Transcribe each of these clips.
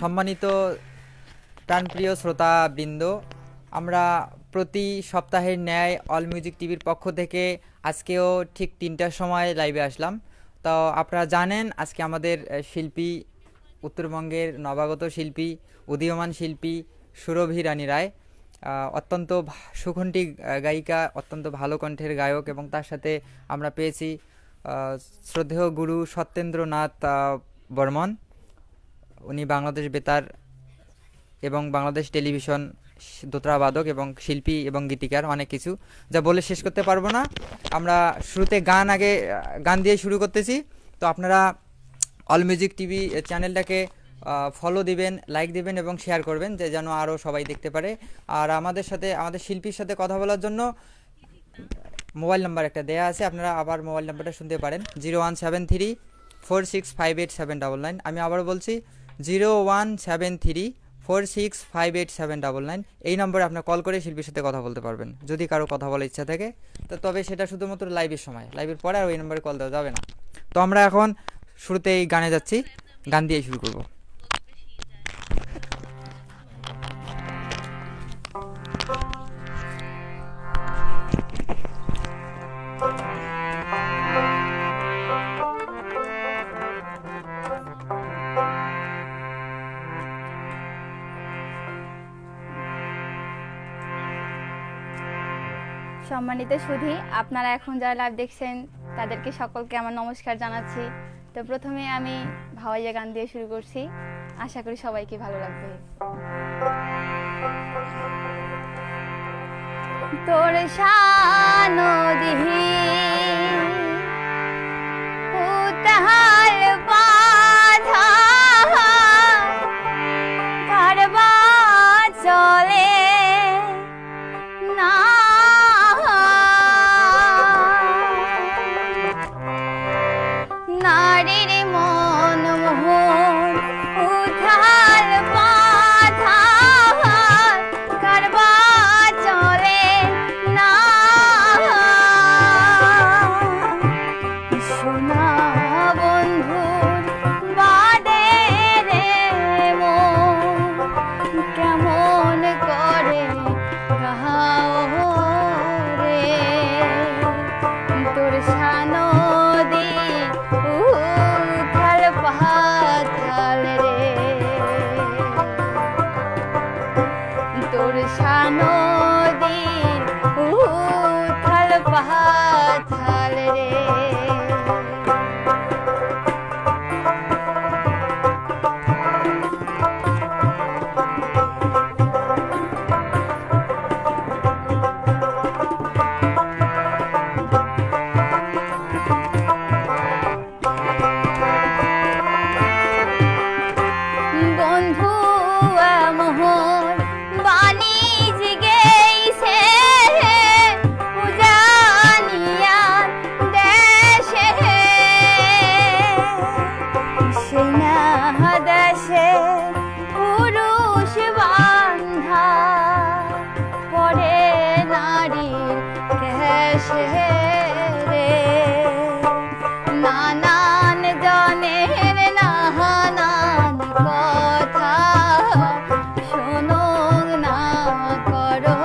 সম্মানিত প্রাণপ্রিয় শ্রোতাবৃন্দ, আমরা প্রতি সপ্তাহের ন্যায় অল মিউজিক টিভির পক্ষ থেকে আজকেও ঠিক ৩টার সময় লাইভে আসলাম। তো আপনারা জানেন আজকে আমাদের শিল্পী, উত্তরবঙ্গের নবাগত শিল্পী, উদীয়মান শিল্পী সুরভি রানী রায়, অত্যন্ত সুকণ্ঠী গায়িকা, অত্যন্ত ভালো কণ্ঠের গায়ক, এবং তার সাথে আমরা পেয়েছি শ্রদ্ধেয় গুরু সত্যেন্দ্রনাথ বর্মন। উনি বাংলাদেশ বেতার এবং বাংলাদেশ টেলিভিশন দোতরাবাদক এবং শিল্পী এবং গীতিকার, অনেক কিছু যা বলে শেষ করতে পারবো না। আমরা শুরুতে গান দিয়ে শুরু করতেছি। তো আপনারা অল মিউজিক টিভি চ্যানেলটাকে ফলো দিবেন, লাইক দিবেন এবং শেয়ার করবেন, যে যেন আরও সবাই দেখতে পারে। আর আমাদের শিল্পীর সাথে কথা বলার জন্য মোবাইল নাম্বার একটা দেয়া আছে, আপনারা আবার মোবাইল নাম্বারটা শুনতে পারেন, 017346587999। আমি আবার বলছি 017346587999। এই নম্বরে আপনার কল করে শিল্পীর সাথে কথা বলতে পারবেন যদি কারো কথা বলার ইচ্ছা থাকে। তো তবে সেটা শুধুমাত্র লাইভের সময়, লাইভের পরে আর ওই নম্বরে কল দেওয়া যাবে না। তো আমরা এখন শুরুতেই গানে যাচ্ছি, গান দিয়ে শুরু করব। সম্মানিত সুধী, আপনারা এখন যারা লাইভ দেখছেন তাদেরকে সকলকে আমার নমস্কার জানাচ্ছি। তো প্রথমে আমি ভাওয়াইয়া গান দিয়ে শুরু করছি, আশা করি সবাইকে ভালো লাগবে। তোর শানো দিহি উতাল বাধা কারবা চলে না, নারীর মন মোহন উথাল বাধা কারবা চলে না, সোনা বন্ধুর বাদে রে মন কেমন করে গাও রে, তোর শানদি উথাল পাথাল রে, তোর শানদি উথাল পাথাল রে। বন্ধু মোহন বাণিজ গেইছে উজানিয়া দেশে, সেনা দেশে পুরুষ বান্ধা পড়ে নারীর কেশে রে, নানান জনের নানান কথা শোনো না করো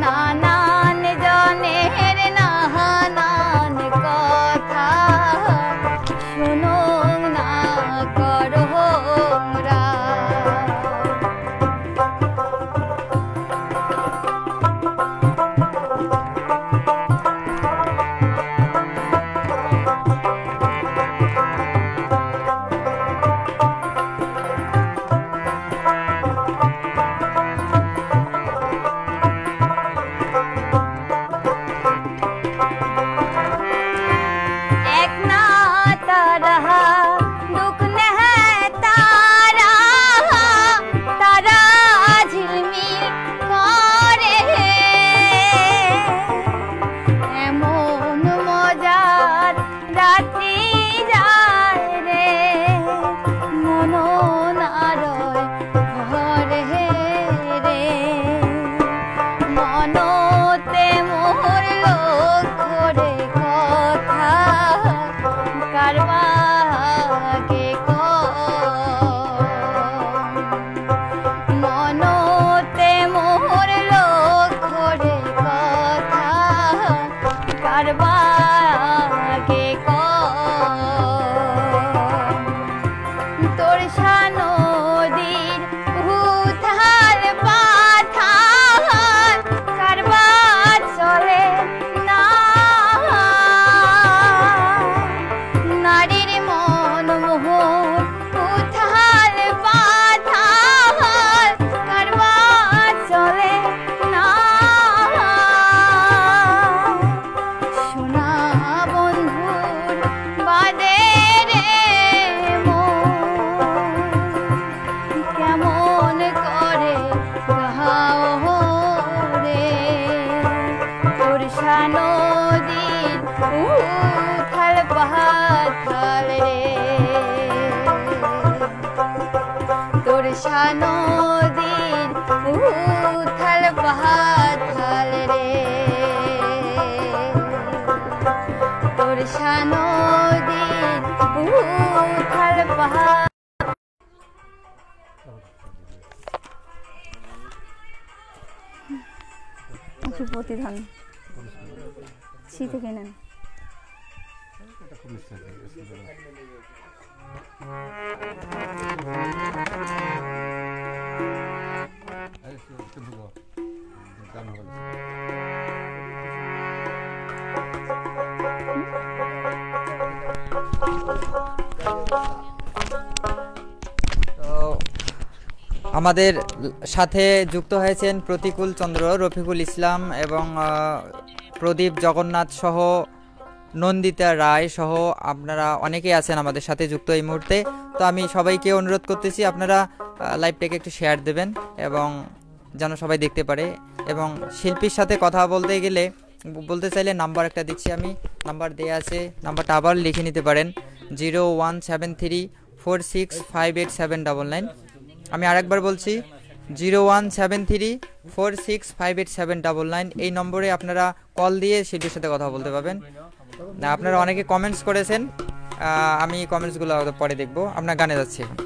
নানান জনের নানান কথা শোনো না করো মুখী প্রতিধান সি থেকে নেন। আমাদের সাথে যুক্ত হয়েছেন প্রতিকূল চন্দ্র, রফিকুল ইসলাম এবং প্রদীপ জগন্নাথ সহ নন্দিতা রায় সহ আপনারা অনেকেই আছেন আমাদের সাথে যুক্ত এই মুহূর্তে। তো আমি সবাইকে অনুরোধ করতেছি আপনারা লাইভটাকে একটু শেয়ার দেবেন এবং যেন সবাই দেখতে পারে। এবং শিল্পীর সাথে কথা বলতে চাইলে নাম্বার একটা দিচ্ছি আমি, নাম্বার দেওয়া আছে, নাম্বারটা আবার লিখে নিতে পারেন 01734658799। আমি আরেকবার বলছি 01734658799। এই নম্বরে আপনারা কল দিয়ে শিল্পীর সাথে কথা বলতে পারবেন। আপনারা অনেকে কমেন্টস করেছেন, আমি কমেন্টসগুলো পরে দেখব। আপনার গানে যাচ্ছে এখন।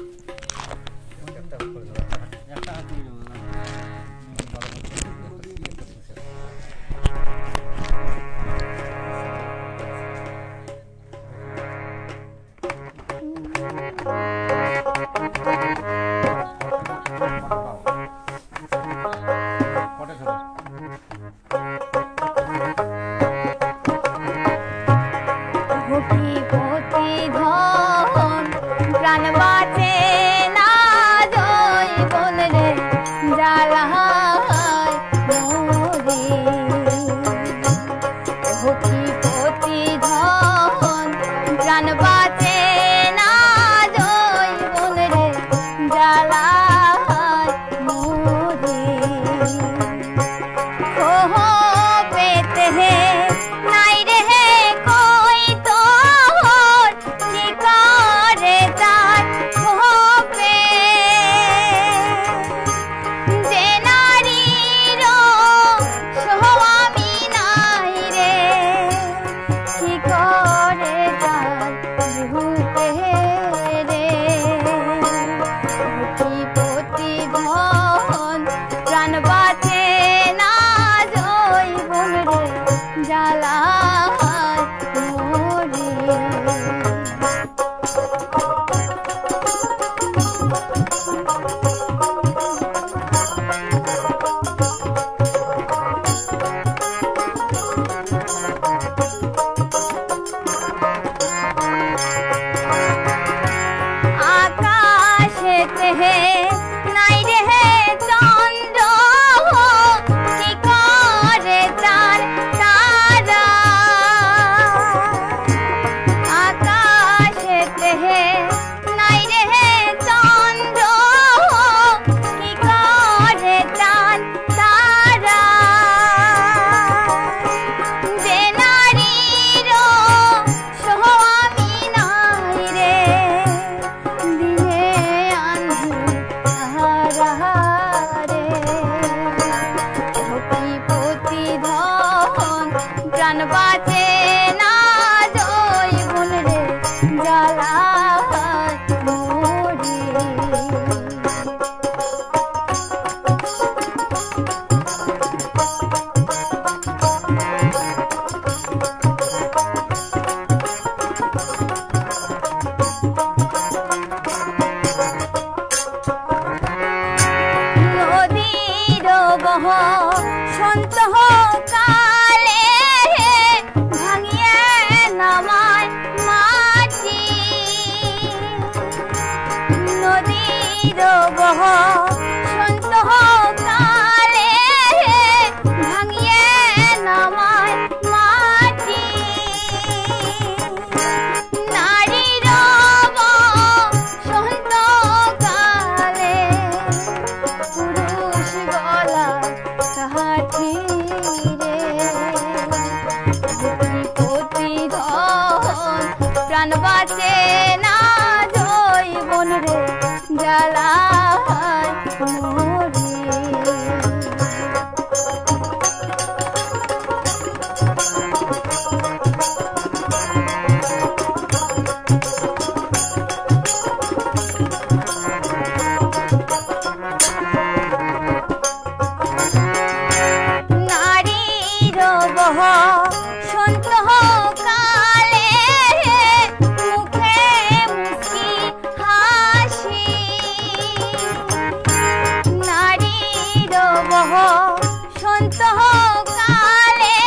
অন্তকালে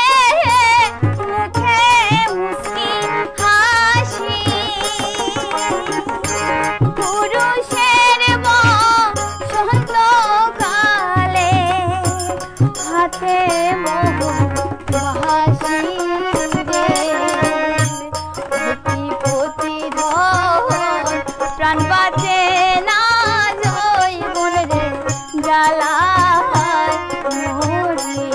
মুখে মুস্কি হাসি পুরুষের বসন্তকালে হাতে মোহন বাসি রে কোটি ধন প্রাণ বাঁচে না জৈবন রে জ্বালায় মরি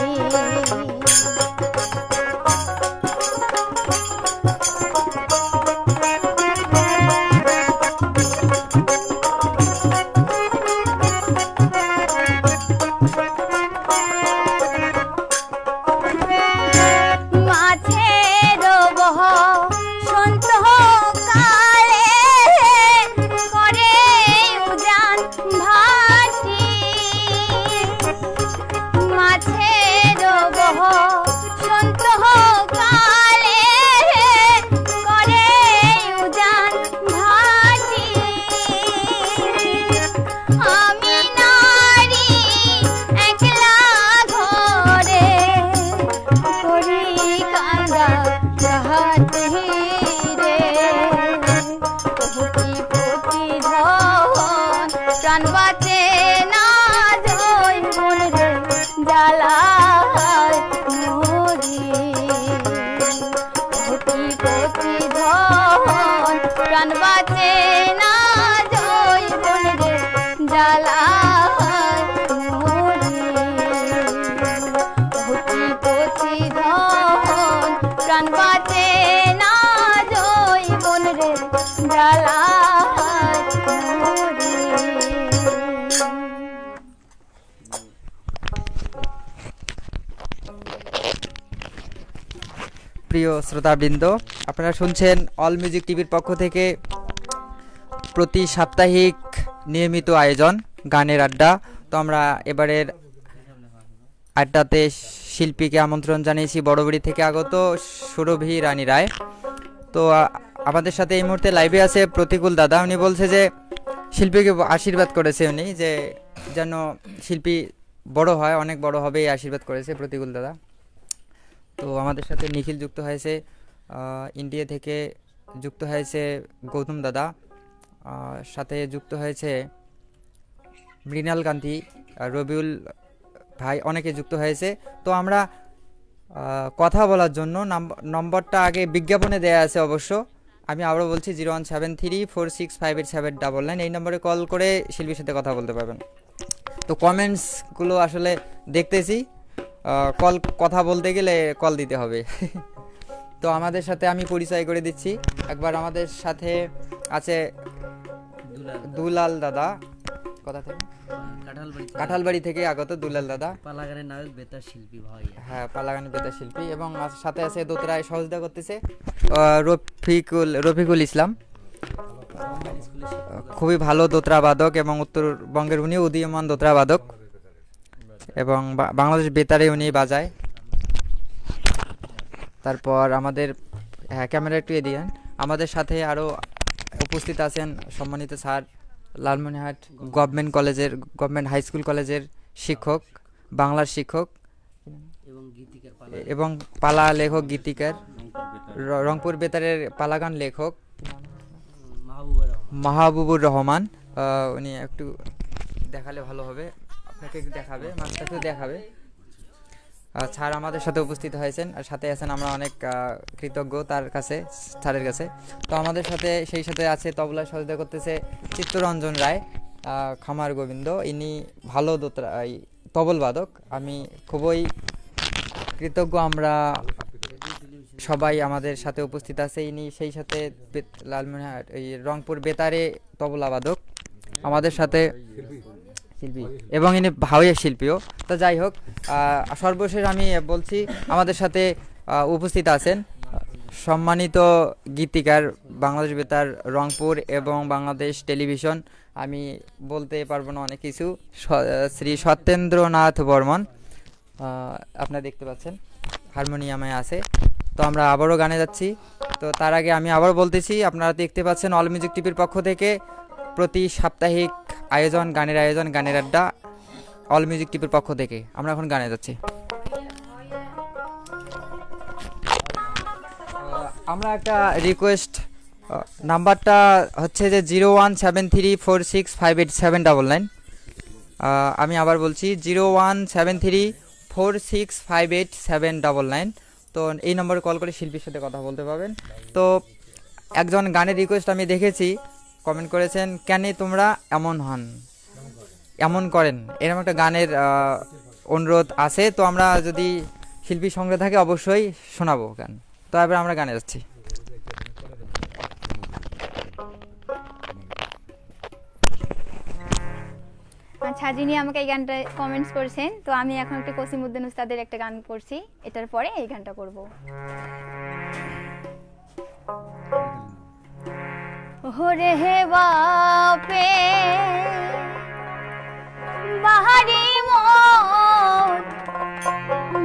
মাছের বসন্তকালে করে উজান ভাটি মাছের বসন্তকালে করে উজান ভাটি আমি নারী একলা ঘরে করি কান্দা কাহাতি রে কোটি কোটি ধন প্রাণ বাঁচে না জৈবন রে জ্বালায় মরি কোটি কোটি ধন প্রাণ বাঁচে না জৈবন রে জ্বালায় মরি কোটি কোটি ধন প্রাণ বাঁচে না জৈবন রে জ্বালায় মরি প্রিয় শ্রোতাবৃন্দ, আপনারা শুনছেন অল মিউজিক টিভির পক্ষ থেকে প্রতি সাপ্তাহিক নিয়মিত আয়োজন গানের আড্ডা। তো আমরা এবারের আড্ডাতে শিল্পীকে আমন্ত্রণ জানিয়েছি বড়বাড়ি থেকে আগত সুরভি রানী রায়। তো আমাদের সাথে এই মুহূর্তে লাইভে আছে প্রতিকূল দাদা। উনি বলছে যে শিল্পীকে আশীর্বাদ করেছে উনি, যে যেন শিল্পী বড় হয়, অনেক বড় হবে, এই আশীর্বাদ করেছে প্রতিকূল দাদা। তো আমাদের সাথে নিখিল যুক্ত হয়েছে, ইন্ডিয়া থেকে যুক্ত হয়েছে গৌতম দাদা, সাথে যুক্ত হয়েছে মৃণাল গান্ধী, রবিউল ভাই, অনেকে যুক্ত হয়েছে। তো আমরা কথা বলার জন্য নম্বরটা আগে বিজ্ঞাপনে দেয়া আছে অবশ্য, আমি আবারও বলছি 01734658799, এই নম্বরে কল করে শিল্পীর সাথে কথা বলতে পারবেন। তো কমেন্টসগুলো আসলে দেখতেছি, কথা বলতে গেলে কল দিতে হবে। তো আমাদের সাথে আমি পরিচয় করে দিচ্ছি একবার। আমাদের সাথে আছে দুলাল দাদা, কথা থেকে কাঁঠালবাড়ি থেকে আগত দুলাল দাদা, পালাগানের নায়ক বেতার শিল্পী ভাই। হ্যাঁ, পালাগানের বেতার শিল্পী। এবং সাথে আছে দোতরায় সহযোগিতা করতেছে রফিকুল ইসলাম, খুবই ভালো দোতরা বাদক এবং উত্তরবঙ্গের উনি উদীয়মান দোতরা বাদক এবং বাংলাদেশ বেতারে উনি বাজায়। তারপর আমাদের ক্যামেরা একটু এদিকে, আমাদের সাথে আরও উপস্থিত আছেন সম্মানিত sir, Lalmonirhat government high school কলেজের শিক্ষক, বাংলার শিক্ষক এবং পালা লেখক গীতিকার, রংপুর বেতারের পালাগান লেখক মাহবুবুর রহমান। উনি একটু দেখালে ভালো হবে, আপনাকে দেখাবে, মাস্টারকে দেখাবে। স্যার আমাদের সাথে উপস্থিত হয়েছেন, আর সাথে আছেন আমরা অনেক কৃতজ্ঞ তার কাছে, স্যারের কাছে। তো আমাদের সাথে সেই সাথে আছে তবলায় সহযোগিতা করতেছে চিত্তরঞ্জন রায়, খামার গোবিন্দ, ইনি ভালো তবল বাদক, আমি খুবই কৃতজ্ঞ। আমরা সবাই আমাদের সাথে উপস্থিত আছে। ইনি সেই সাথে লালমনিরহাট এই রংপুর বেতারে তবলা বাদক আমাদের সাথে শিল্পী, এবং ইনি ভাওয়াইয়ের শিল্পীও। তো যাই হোক, সর্বশেষ আমি বলছি আমাদের সাথে উপস্থিত আছেন সম্মানিত গীতিকার, বাংলাদেশ বেতার, রংপুর এবং বাংলাদেশ টেলিভিশন, আমি বলতে পারবো না অনেক কিছু, শ্রী সত্যেন্দ্রনাথ বর্মন। আপনারা দেখতে পাচ্ছেন হারমোনিয়ামে আছে। তো আমরা আবারও গানে যাচ্ছি। তো তার আগে আমি আবারও বলতেছি, আপনারা দেখতে পাচ্ছেন অল মিউজিক টিভির পক্ষ থেকে প্রতি সাপ্তাহিক আয়োজন, গানের আয়োজন, গানের আড্ডা, অল মিউজিক টিভির পক্ষ থেকে। আমরা এখন গানে যাচ্ছি। আমরা একটা রিকোয়েস্ট, নাম্বারটা হচ্ছে যে 01734658799। আমি আবার বলছি 01734658799। তো এই নম্বরে কল করে শিল্পীর সাথে কথা বলতে পারবেন। তো একজন গানের রিকোয়েস্ট আমি দেখেছি, কমেন্ট করেছেন, কেন তোমরা এমন করেন, এরকম একটা গানের অনুরোধ আছে। তো আমরা যদি শিল্পী সঙ্গে থাকে অবশ্যই শোনাবো গান। তো এবার আমরা গানে যাচ্ছি। আচ্ছা, যিনি আমাকে এই গানটা কমেন্টস করেছেন, তো আমি এখন একটি কসিমউদ্দিন উস্তাদের একটা গান করছি, এটার পরে এই গানটা করব। ওরে হে বাপে বাহারি মন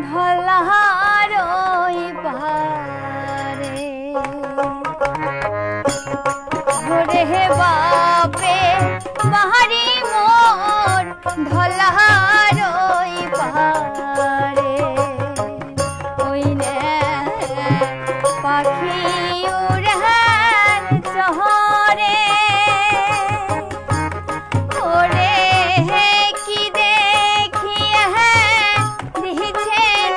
ধলার ওই পারে, ওরে হে বাপে বাহারি মন ধলার ওই পারে, ওই নে পাখি উড়ান চহরে, ওরে কি দেখিয়ে দিচ্ছেন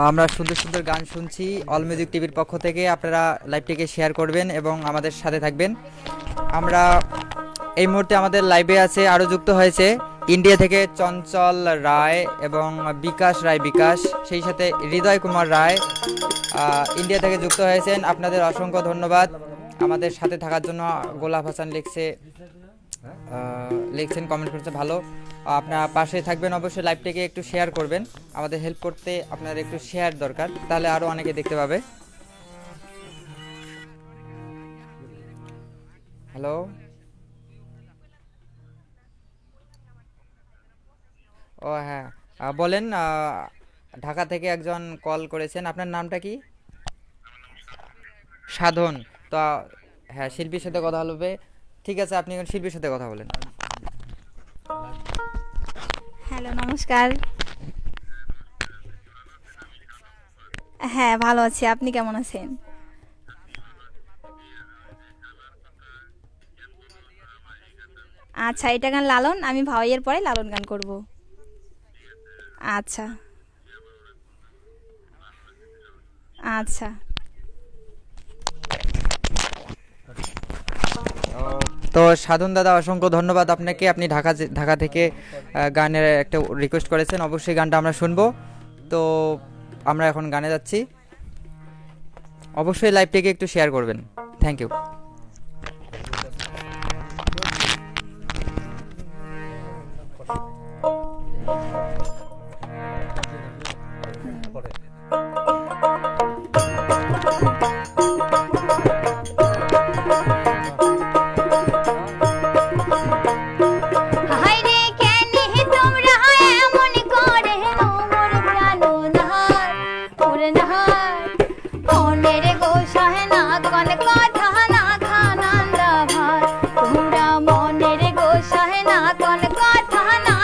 আমরা সুন্দর সুন্দর গান শুনছি অল মিউজিক টিভির পক্ষ থেকে। আপনারা লাইভটিকে শেয়ার করবেন এবং আমাদের সাথে থাকবেন। আমরা এই মুহূর্তে আমাদের লাইভে আছে, আরও যুক্ত হয়েছে ইন্ডিয়া থেকে চঞ্চল রায় এবং বিকাশ রায়, সেই সাথে হৃদয় কুমার রায় ইন্ডিয়া থেকে যুক্ত হয়েছেন। আপনাদের অসংখ্য ধন্যবাদ আমাদের সাথে থাকার জন্য। গোলাপ হাসান লিখছেন, কমেন্ট করছে ভালো। আপনারা পাশে থাকবেন, অবশ্যই লাইভটিকে একটু শেয়ার করবেন। আমাদের হেল্প করতে আপনাদের একটু শেয়ার দরকার, তাহলে আরও অনেকে দেখতে পাবে। হ্যালো, ও হ্যাঁ, বলেন। ঢাকা থেকে একজন কল করেছেন, আপনার নামটা কি? সাধন। তো হ্যাঁ, শিল্পীর সাথে কথা বলবে। ঠিক আছে, আপনি এখন শিল্পীর সাথে কথা বলেন। হ্যালো, নমস্কার। হ্যাঁ, ভালো আছি, আপনি কেমন আছেন? আচ্ছা, এটা গান লালন, আমি ভাওয়াইয়ের পরে লালন গান করব। আচ্ছা আচ্ছা। তো সাধন দাদা, অসংখ্য ধন্যবাদ আপনাকে। আপনি ঢাকা থেকে গানের একটা রিকোয়েস্ট করেছেন, অবশ্যই গানটা আমরা শুনবো। তো আমরা এখন গানে যাচ্ছি, অবশ্যই লাইভটিকে একটু শেয়ার করবেন। Thank you. তোমরা মনের গো সহে না কোন কথা না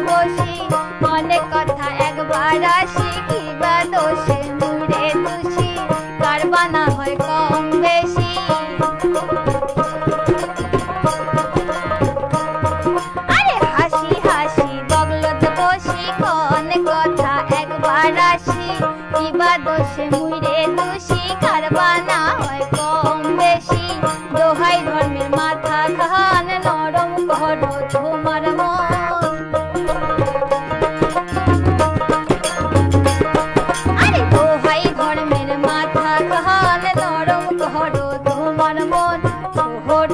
বসি অনেক কথা একবার আসি কিবা দোষে মুড়ে তুষি কারবানা হয় কম বেশি আরে হাসি হাসি বগলত বসি অনেক কথা একবার আসি কিবা দোষে মুড়ে তুষি কারবানা হয় কম বেশি দোহাই ধর্মের মাথা খান নরম করো তোমার মন আরে দোহাই ধর্মের মাথা খান নরম করো তোমার মন ছোট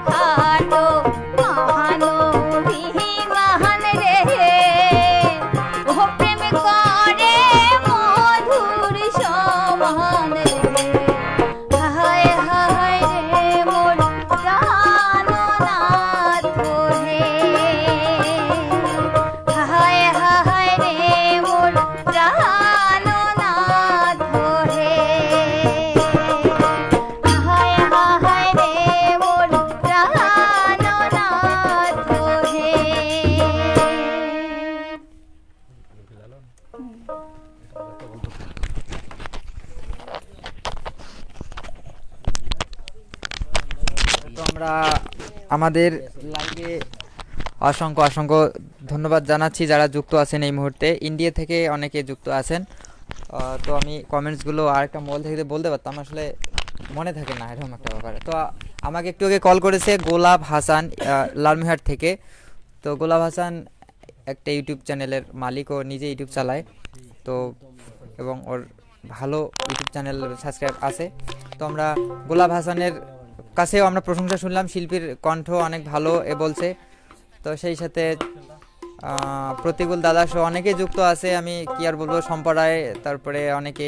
খাটো মহানবী মহান রে ও প্রেম করে মধুর সমান রে হায় হায় রে মোর প্রাণনাথ হে হায় হায় রে মোর প্রাণনাথ হে হায় হায় রে মোর প্রাণনাথ হে তো আমরা আমাদের লাইভে অসংখ্য অসংখ্য ধন্যবাদ জানাচ্ছি যারা যুক্ত আছেন এই মুহূর্তে ইন্ডিয়া থেকে অনেকে যুক্ত আছেন তো আমি কমেন্টসগুলো আরেকটা মোবাইল থেকে বলতে পারতাম আসলে মনে থাকে না এরকম একটা ব্যাপার তো আমাকে একটু আগে কল করেছে গোলাপ হাসান লালমিহাট থেকে তো গোলাপ হাসান একটা ইউটিউব চ্যানেলের মালিক ও নিজে ইউটিউব চালায় তো এবং ওর ভালো ইউটিউব চ্যানেল সাবস্ক্রাইব আছে তো আমরা গোলাপ হাসানের কাছেও আমরা প্রশংসা শুনলাম শিল্পীর কণ্ঠ অনেক ভালো এ বলছে তো সেই সাথে প্রতিকূল দাদা সহ অনেকেই যুক্ত আছে আমি কি আর বলবো সম্প্রদায় তারপরে অনেকে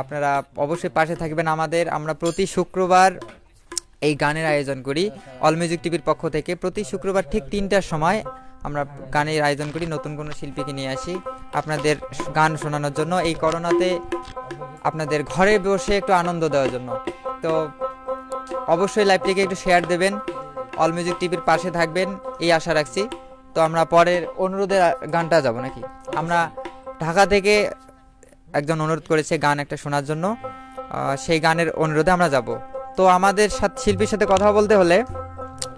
আপনারা অবশ্যই পাশে থাকবেন আমাদের আমরা প্রতি শুক্রবার এই গানের আয়োজন করি অল মিউজিক টিভির পক্ষ থেকে প্রতি শুক্রবার ঠিক 3টার সময় আমরা গানের আয়োজন করি নতুন কোনো শিল্পীকে নিয়ে আসি আপনাদের গান শোনানোর জন্য এই করোনাতে আপনাদের ঘরে বসে একটু আনন্দ দেওয়ার জন্য তো অবশ্যই লাইভটিকে একটু শেয়ার দেবেন অল মিউজিক টিভির পাশে থাকবেন এই আশা রাখছি তো আমরা পরের অনুরোধের গানটা যাব নাকি আমরা ঢাকা থেকে একজন অনুরোধ করেছে গান একটা শোনার জন্য সেই গানের অনুরোধে আমরা যাব তো আমাদের সাথে শিল্পীর সাথে কথা বলতে হলে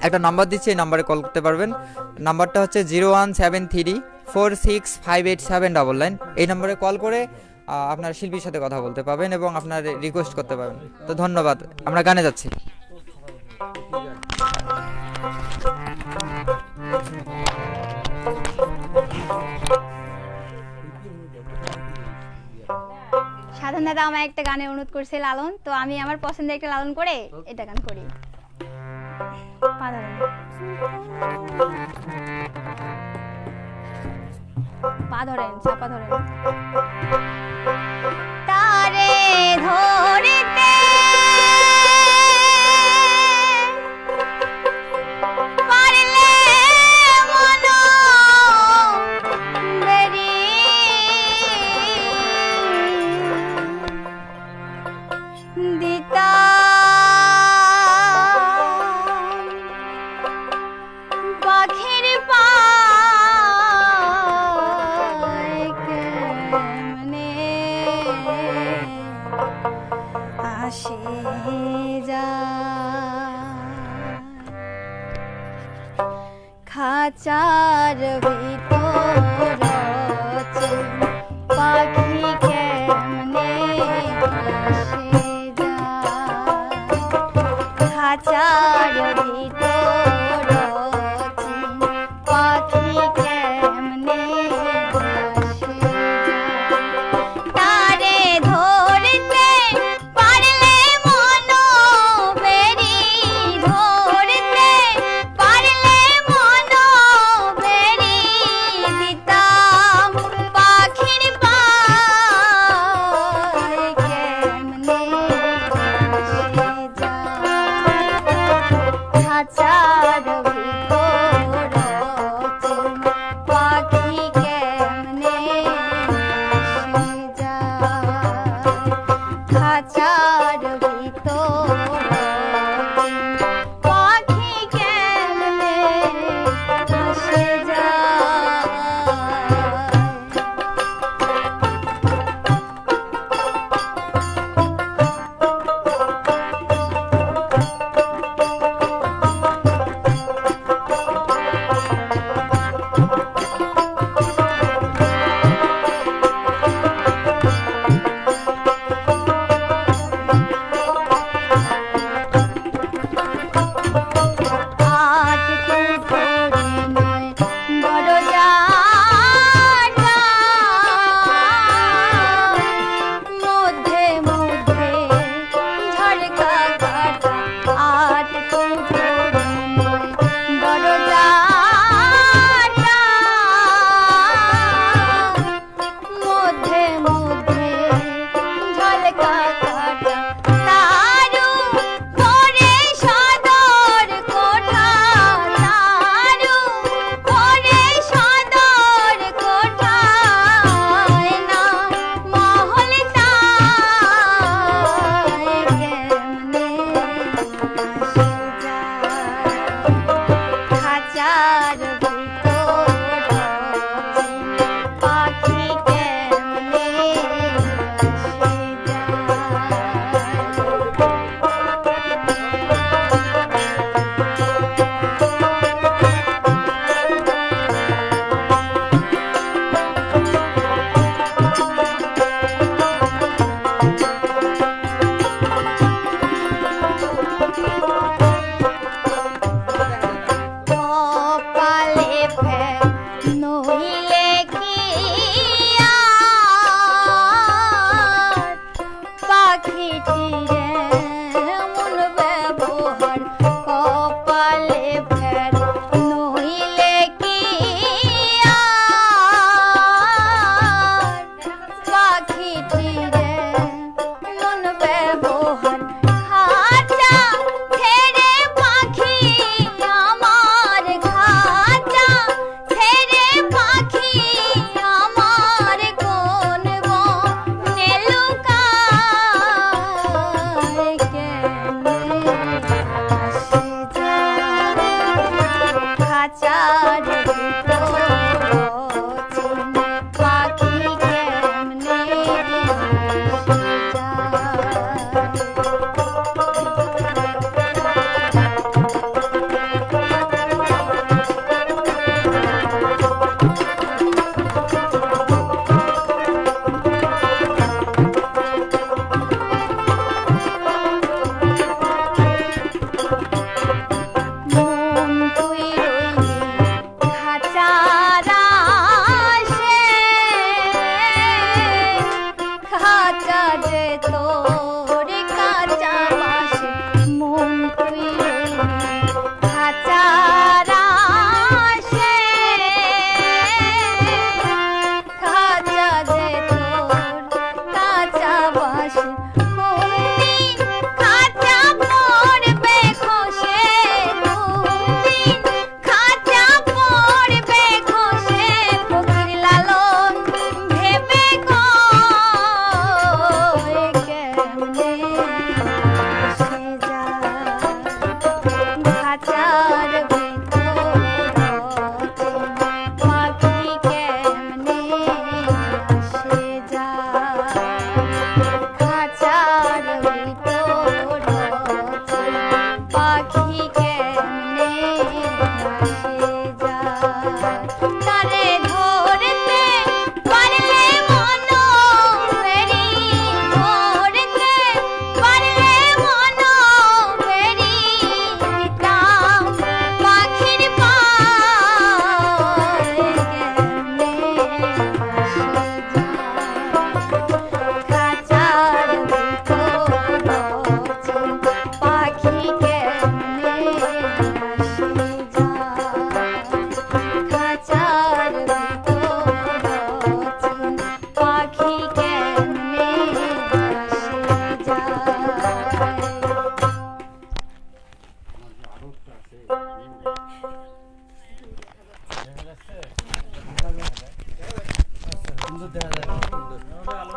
একটা নাম্বার দিচ্ছি এই নাম্বারে কল করতে পারবেন নাম্বারটা হচ্ছে 01734658799 এই নম্বরে কল করে আপনার শিল্পীর সাথে কথা বলতে পাবেন এবং আপনার রিকোয়েস্ট করতে পারবেন তো ধন্যবাদ আমরা গানে যাচ্ছি সাধন দাদা আমার একটা গানের অনুরোধ করছে লালন তো আমি আমার পছন্দের একটা লালন করে এটা গান করি পা ধরেন চাপা ধরেন তারে ধরিতে পারলে মন বেরি দিতা পাখির পায় কেমনে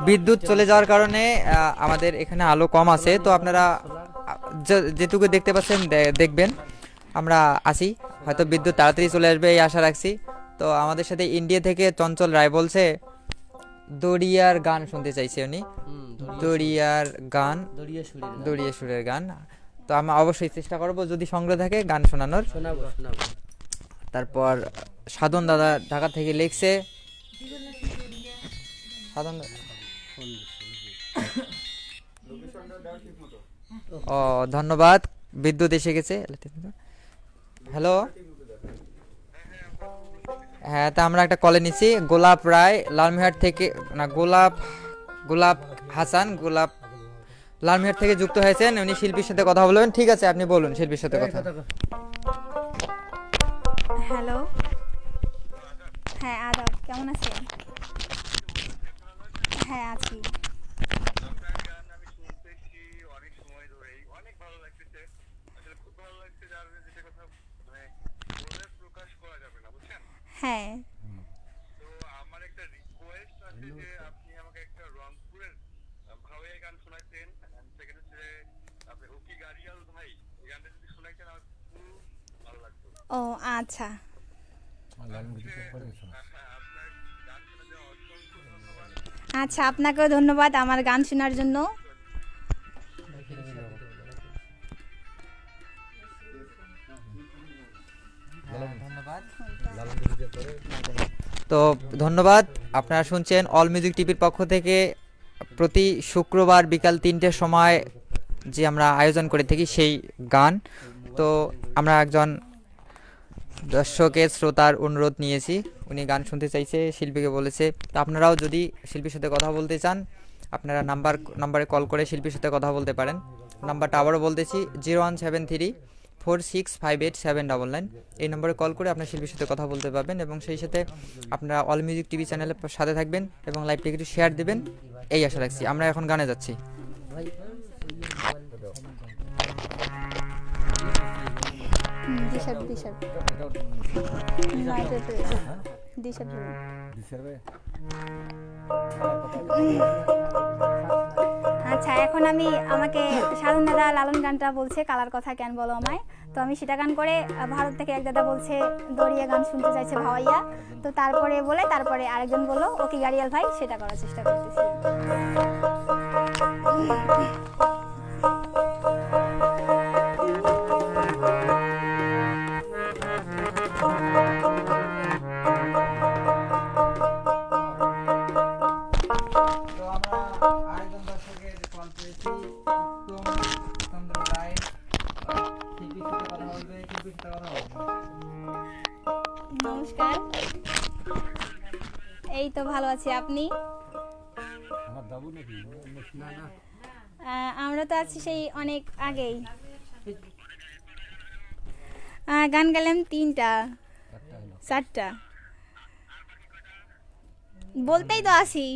বিদ্যুৎ চলে যাওয়ার কারণে আমাদের এখানে আলো কম আছে, তো আপনারা যেটুকু দেখতে পাচ্ছেন দেখবেন। আমরা আসি, হয়তো বিদ্যুৎ তাড়াতাড়ি চলে আসবে এই আশা রাখছি। তো আমাদের সাথে ইন্ডিয়া থেকে চঞ্চল রায় বলছে দরিয়ার গান শুনতে চাইছে উনি, দরিয়ার গান, দরিয়া সুরের গান। তো আমরা অবশ্যই চেষ্টা করব যদি সংগ্রহ থাকে গান শোনানোর। তারপর সাধন দাদা ঢাকা থেকে লিখছে, সাধন ও ধন্যবাদ, বিদ্যুৎ এসে গেছে। হ্যালো, হ্যাঁ, তা আমরা একটা কলে নিচ্ছি। গোলাপ রায় লালমিহাট থেকে, না গোলাপ হাসান, গোলাপ লালমিহাট থেকে যুক্ত হয়েছেন। উনি শিল্পীর সাথে কথা বলবেন। ঠিক আছে, আপনি বলুন শিল্পীর সাথে কথা। হ্যালো, হ্যাঁ আদাব, কেমন আছেন? হ্যাঁ আছি। হ্যাঁ, ও আচ্ছা। আচ্ছা, আপনাকেও ধন্যবাদ আমার গান শোনার জন্য। তো ধন্যবাদ। আপনারা শুনছেন অল মিউজিক টিভির পক্ষ থেকে প্রতি শুক্রবার বিকাল 3টের সময় যে আমরা আয়োজন করে থাকি সেই গান। তো আমরা একজন দর্শকের শ্রোতার অনুরোধ নিয়েছি, উনি গান শুনতে চাইছে, শিল্পীকে বলেছে। তো আপনারাও যদি শিল্পীর সাথে কথা বলতে চান, আপনারা নাম্বারে কল করে শিল্পীর সাথে কথা বলতে পারেন। নাম্বারটা আবারও বলতেছি, 017346587999। এই নম্বরে কল করে আপনার শিল্পীর সাথে কথা বলতে পারবেন, এবং সেই সাথে আপনারা অল মিউজিক টিভি চ্যানেলের সাথে থাকবেন এবং লাইভটিকে একটু শেয়ার দেবেন, এই আশা রাখছি। আমরা এখন গানে যাচ্ছি। আচ্ছা, এখন আমাকে সাধন দাদা লালন গানটা বলছে, কালার কথা কেন বলো আমায়। তো আমি সেটা গান করে, ভারত থেকে এক দাদা বলছে দরিয়া গান শুনতে চাইছে ভাওয়াইয়া। তো তারপরে আরেকজন বললো ওকে গাড়িয়াল ভাই, সেটা করার চেষ্টা করতেছি। নমস্কার, এই তো ভালো আছি, আপনি? আমরা তো আছি সেই অনেক আগেই। গান গেলাম 3টা 4টা, বলতেই তো আসি।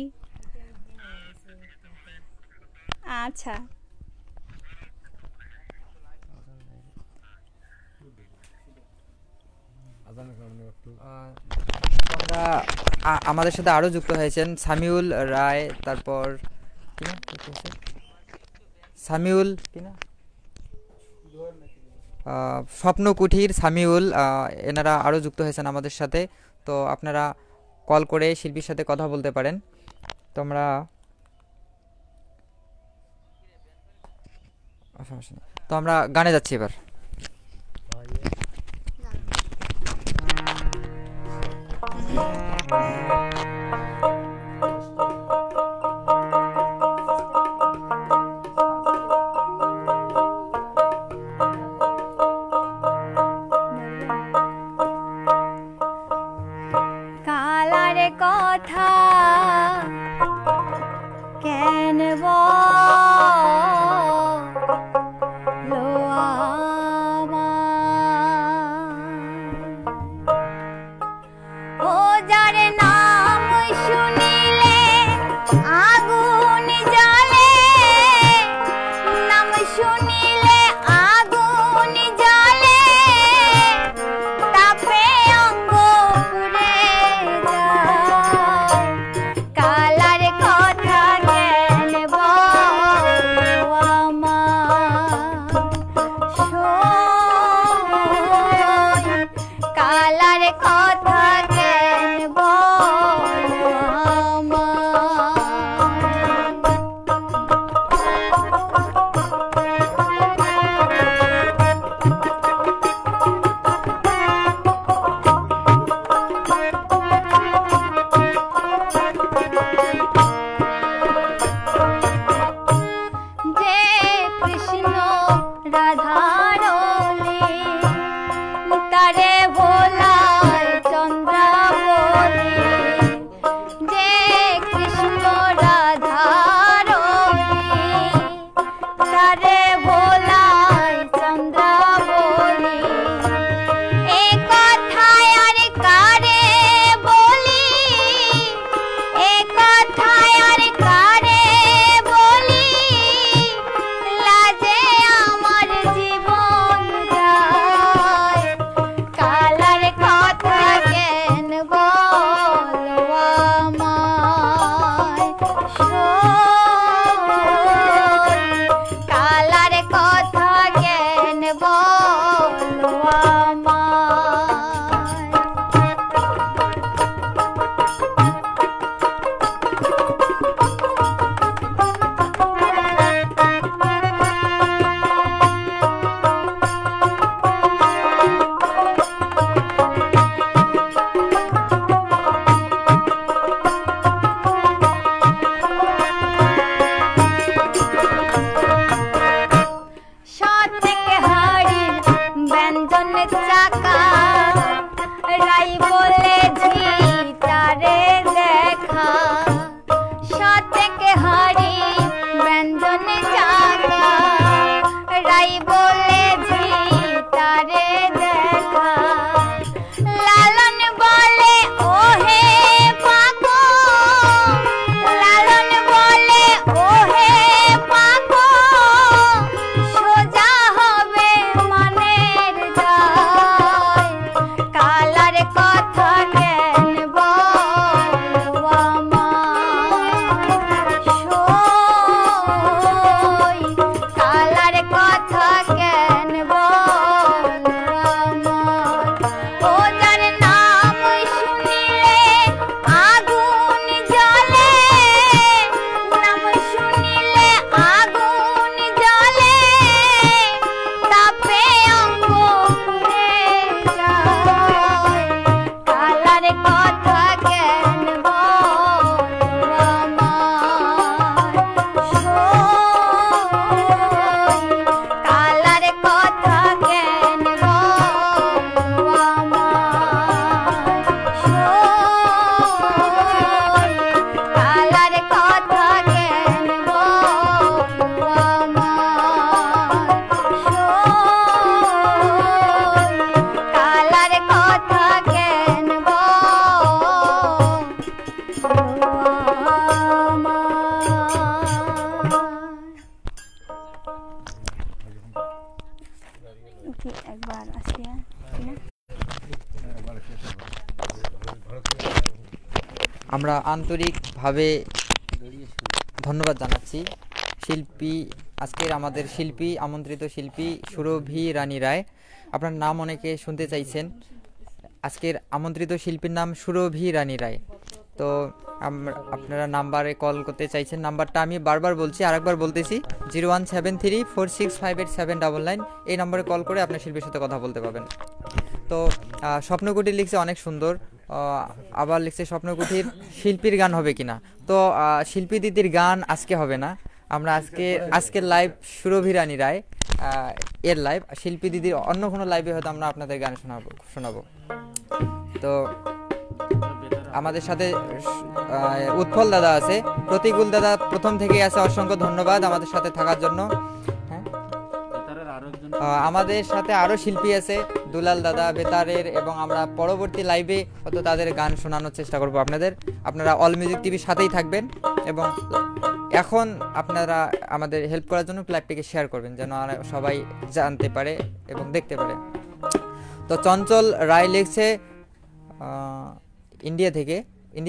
আচ্ছা, আমাদের সাথে আরো যুক্ত হয়েছেন সামিউল রায়, তারপর সামিউল স্বপ্ন কুঠির, সামিউল, এনারা আরো যুক্ত হয়েছেন আমাদের সাথে। তো আপনারা কল করে শিল্পীর সাথে কথা বলতে পারেন। তো আমরা গানে যাচ্ছি এবার। হ্যাঁ। কালার কথা কেন বলো আমায়? ও যার নাম শুনিলে আগুন জ্বলে, নাম শুনিলে আগুন জ্বলে, তাপে অঙ্গ পুড়ে যায়। কালার কথা কেন বলো আমায়? শোন, কালার কথা কেন বলো আমায়? যে কৃষ্ণ রাধার লীলা, তারে ভোলায় চন্দ্রাবলী। যে কৃষ্ণ রাধার লীলা, তারে ভোলায় চন্দ্রাবলী। এ কথায় আর কারে বলি, এ কথায় আর কারে বলি, লাজে আমার জীবন যায়। কালার কথা কেন বলো আমায়? শোন, কালার কথা কেন বলো আমায়? সতেক হাড়ির ব্যঞ্জন চাকা, রাই বলে ঝি তারে দেখা। সতেক হাড়ি ব্যঞ্জন চাকা, রাই বলে ঝি তারে দেখা। লালন বলে ওহে পাগল, লালন বলে ওহে পাগল, সোজা হবে মানের যায়। কালার কথা কেন বলো আমায়? শোন, কালার কথা কেন বলো আমায়? ও যার নাম শুনিলে আগুন জ্বলে, নাম শুনিলে আগুন জ্বলে, তাপে অঙ্গ পুড়ে যায়। কালার কথা কেন বলো আমায়? শোন, কালার কথা কেন বলো আমায়? শোন, কালার কথা কেন বলো আমায়? শোন, কালার কথা কেন বলো আমায়? একবার আসি, হ্যাঁ? আমরা আন্তরিকভাবে ধন্যবাদ জানাচ্ছি শিল্পী, আজকের আমাদের শিল্পী, আমন্ত্রিত শিল্পী সুরভি রানী রায়। আপনার নাম অনেকে শুনতে চাইছেন। আজকের আমন্ত্রিত শিল্পীর নাম সুরভি রানী রায়। তো আপনারা নাম্বারে কল করতে চাইছেন, নাম্বারটা আমি বারবার বলছি, আরেকবার বলতেছি, 0173465879। এই নম্বরে কল করে আপনার শিল্পীর সাথে কথা বলতে পারবেন। তো স্বপ্নকুটির লিখছে অনেক সুন্দর, আবার লিখছে স্বপ্নকুঠির শিল্পীর গান হবে কিনা। তো শিল্পী দিদির গান আজকে হবে না, আমরা আজকের লাইভ সুরভি রানী রায় এর লাইভ, শিল্পী দিদির অন্য কোনো লাইভে হয়তো আমরা আপনাদের গান শোনাবো। তো আমাদের সাথে উৎপল দাদা আছে, প্রতিকূল দাদা প্রথম থেকেই আছে, অসংখ্য ধন্যবাদ আমাদের সাথে থাকার জন্য। হ্যাঁ, আমাদের সাথে আরো শিল্পী আছে, দুলাল দাদা বেতারের, এবং আমরা পরবর্তী লাইভে হয়তো তাদের গান শোনানোর চেষ্টা করব আপনারা অল মিউজিক টিভির সাথেই থাকবেন, এবং এখন আপনারা আমাদের হেল্প করার জন্য লাইভটিকে শেয়ার করবেন যেন সবাই জানতে পারে এবং দেখতে পারে। তো চঞ্চল রায় লিখছে ইন্ডিয়া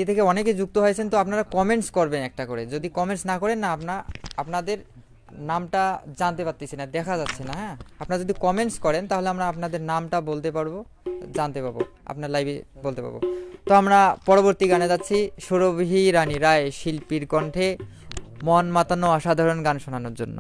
থেকে অনেকে যুক্ত হয়েছেন। তো আপনারা কমেন্টস করবেন একটা করে, যদি কমেন্টস না করেন না আপনাদের নামটা জানতে পারতেছি না, দেখা যাচ্ছে না। হ্যাঁ, আপনারা যদি কমেন্টস করেন তাহলে আমরা আপনাদের নামটা বলতে পারবো, জানতে পাবো, আপনার লাইভে বলতে পারবো। তো আমরা পরবর্তী গানে যাচ্ছি, সুরভি রানী রায় শিল্পীর কণ্ঠে মন মাতানো অসাধারণ গান শোনানোর জন্য।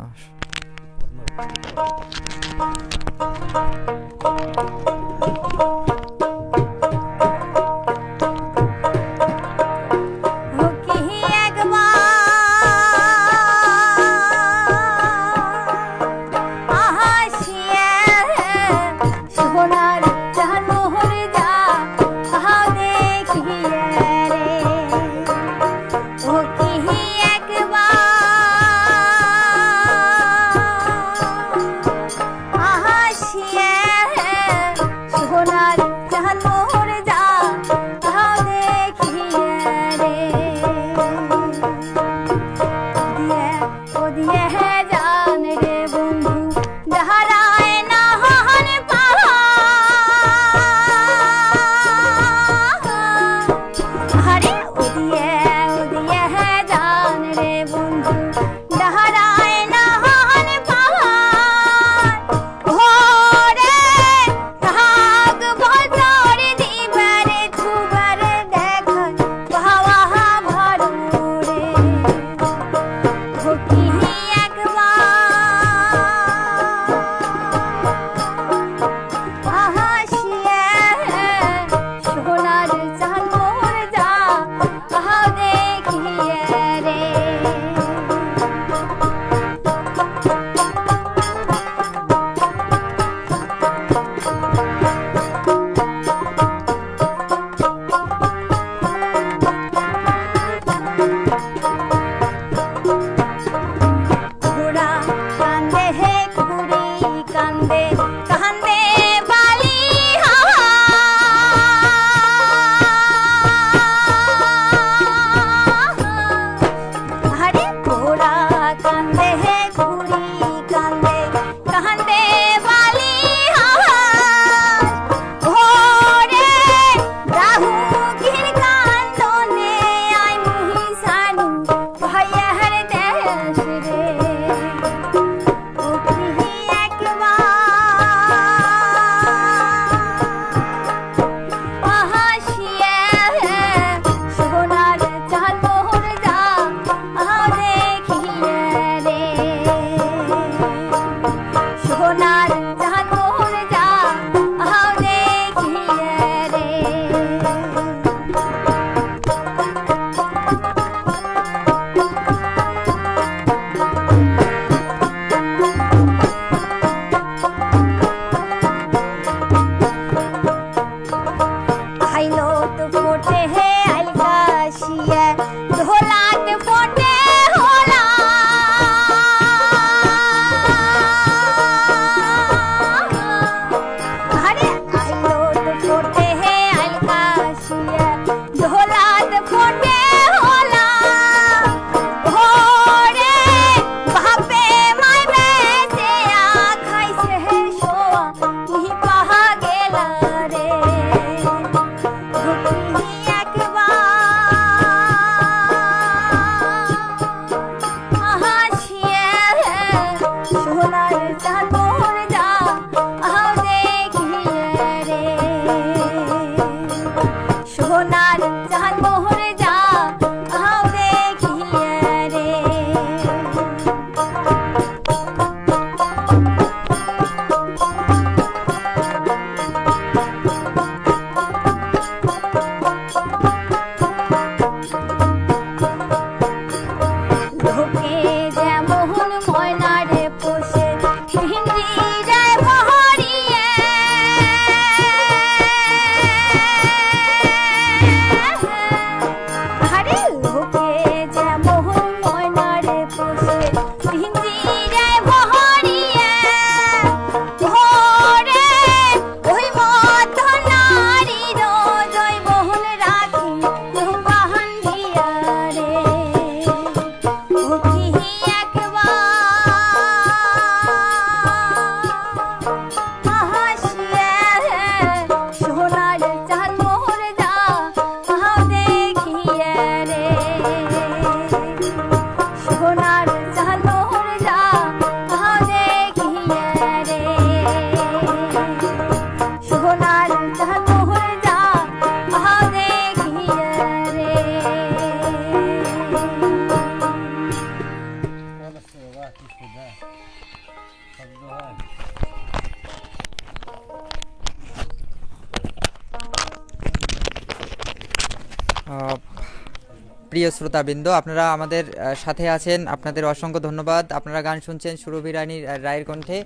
প্রিয় শ্রোতাবৃন্দ, আপনারা আমাদের সাথে আছেন, আপনাদের অসংখ্য ধন্যবাদ। আপনারা গান শুনছেন সুরভি রানী রায়ের কণ্ঠে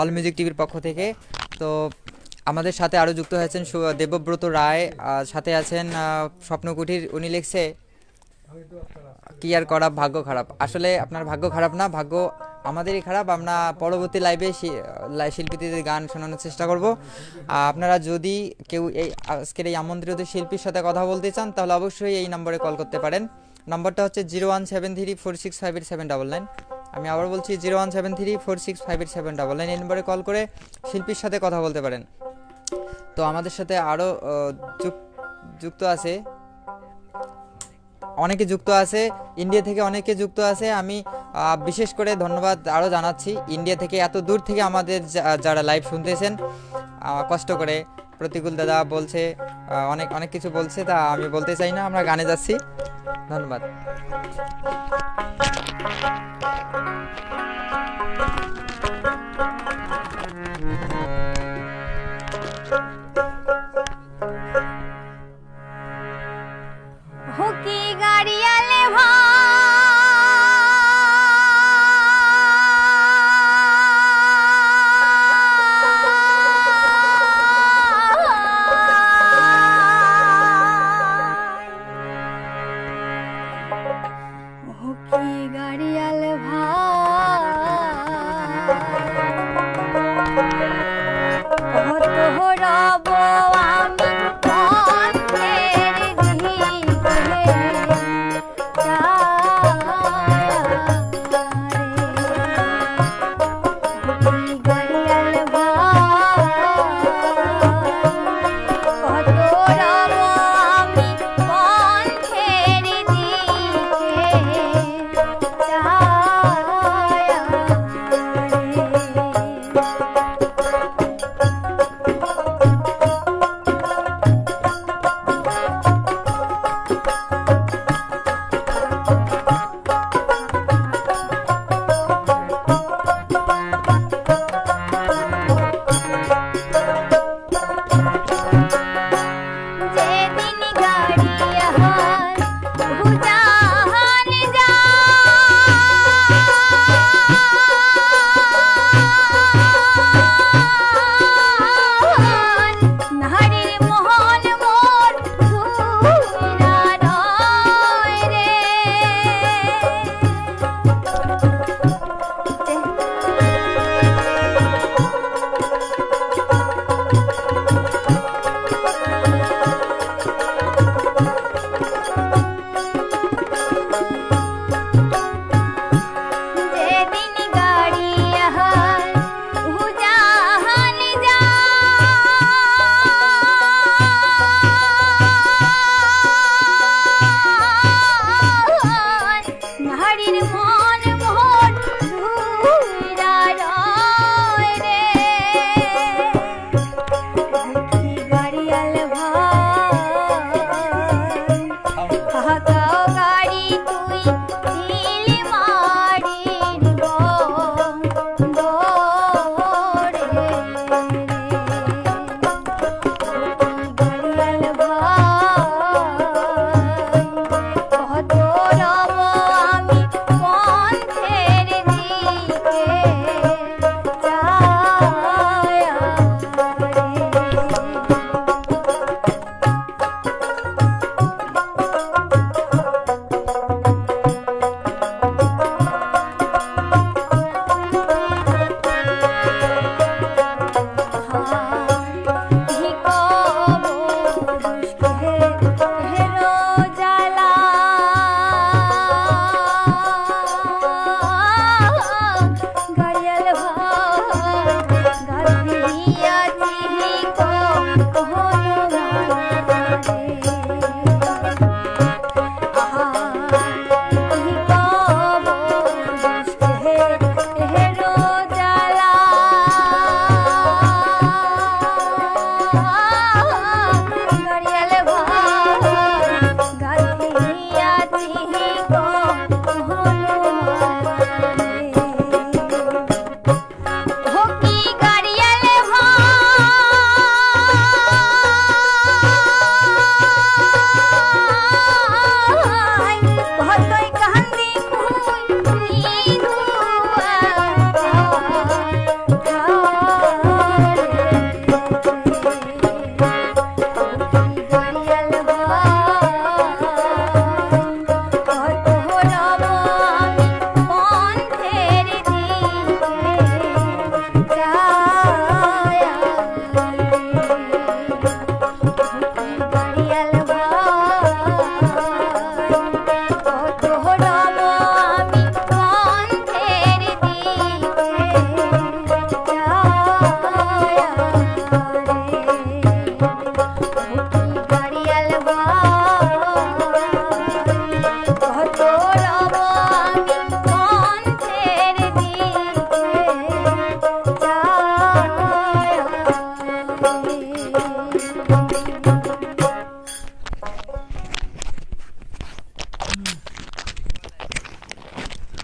অল মিউজিক টিভির পক্ষ থেকে। তো আমাদের সাথে আরও যুক্ত হয়েছেন দেবব্রত রায়, সাথে আছেন স্বপ্নকুঠির, উনি লিখছে কি আর করা, ভাগ্য খারাপ। আসলে আপনার ভাগ্য খারাপ না, ভাগ্য আমাদেরই খারাপ। আমরা পরবর্তী লাইভে শিল্পীদের গান শোনানোর চেষ্টা করব। আপনারা যদি কেউ এই আজকের এই আমন্ত্রিত শিল্পীর সাথে কথা বলতে চান তাহলে অবশ্যই এই নম্বরে কল করতে পারেন। নম্বরটা হচ্ছে 01734658799। আমি আবার বলছি 01734658799। এই নম্বরে কল করে শিল্পীর সাথে কথা বলতে পারেন। তো আমাদের সাথে আরও যুক্ত আছে, অনেকে যুক্ত আছে, ইন্ডিয়া থেকে অনেকে যুক্ত আছে। আমি বিশেষ করে ধন্যবাদ আরও জানাচ্ছি ইন্ডিয়া থেকে, এত দূর থেকে আমাদের যারা লাইভ শুনতেছেন কষ্ট করে। প্রতিকূল দাদা বলছে অনেক অনেক কিছু বলছে, তা আমি বলতে চাই না, আমরা গানে যাচ্ছি। ধন্যবাদ। হুকি গাড়িয়ালে হুকি গাড়িয়ালে কত রব আমি কণ্ঠের ঝিলে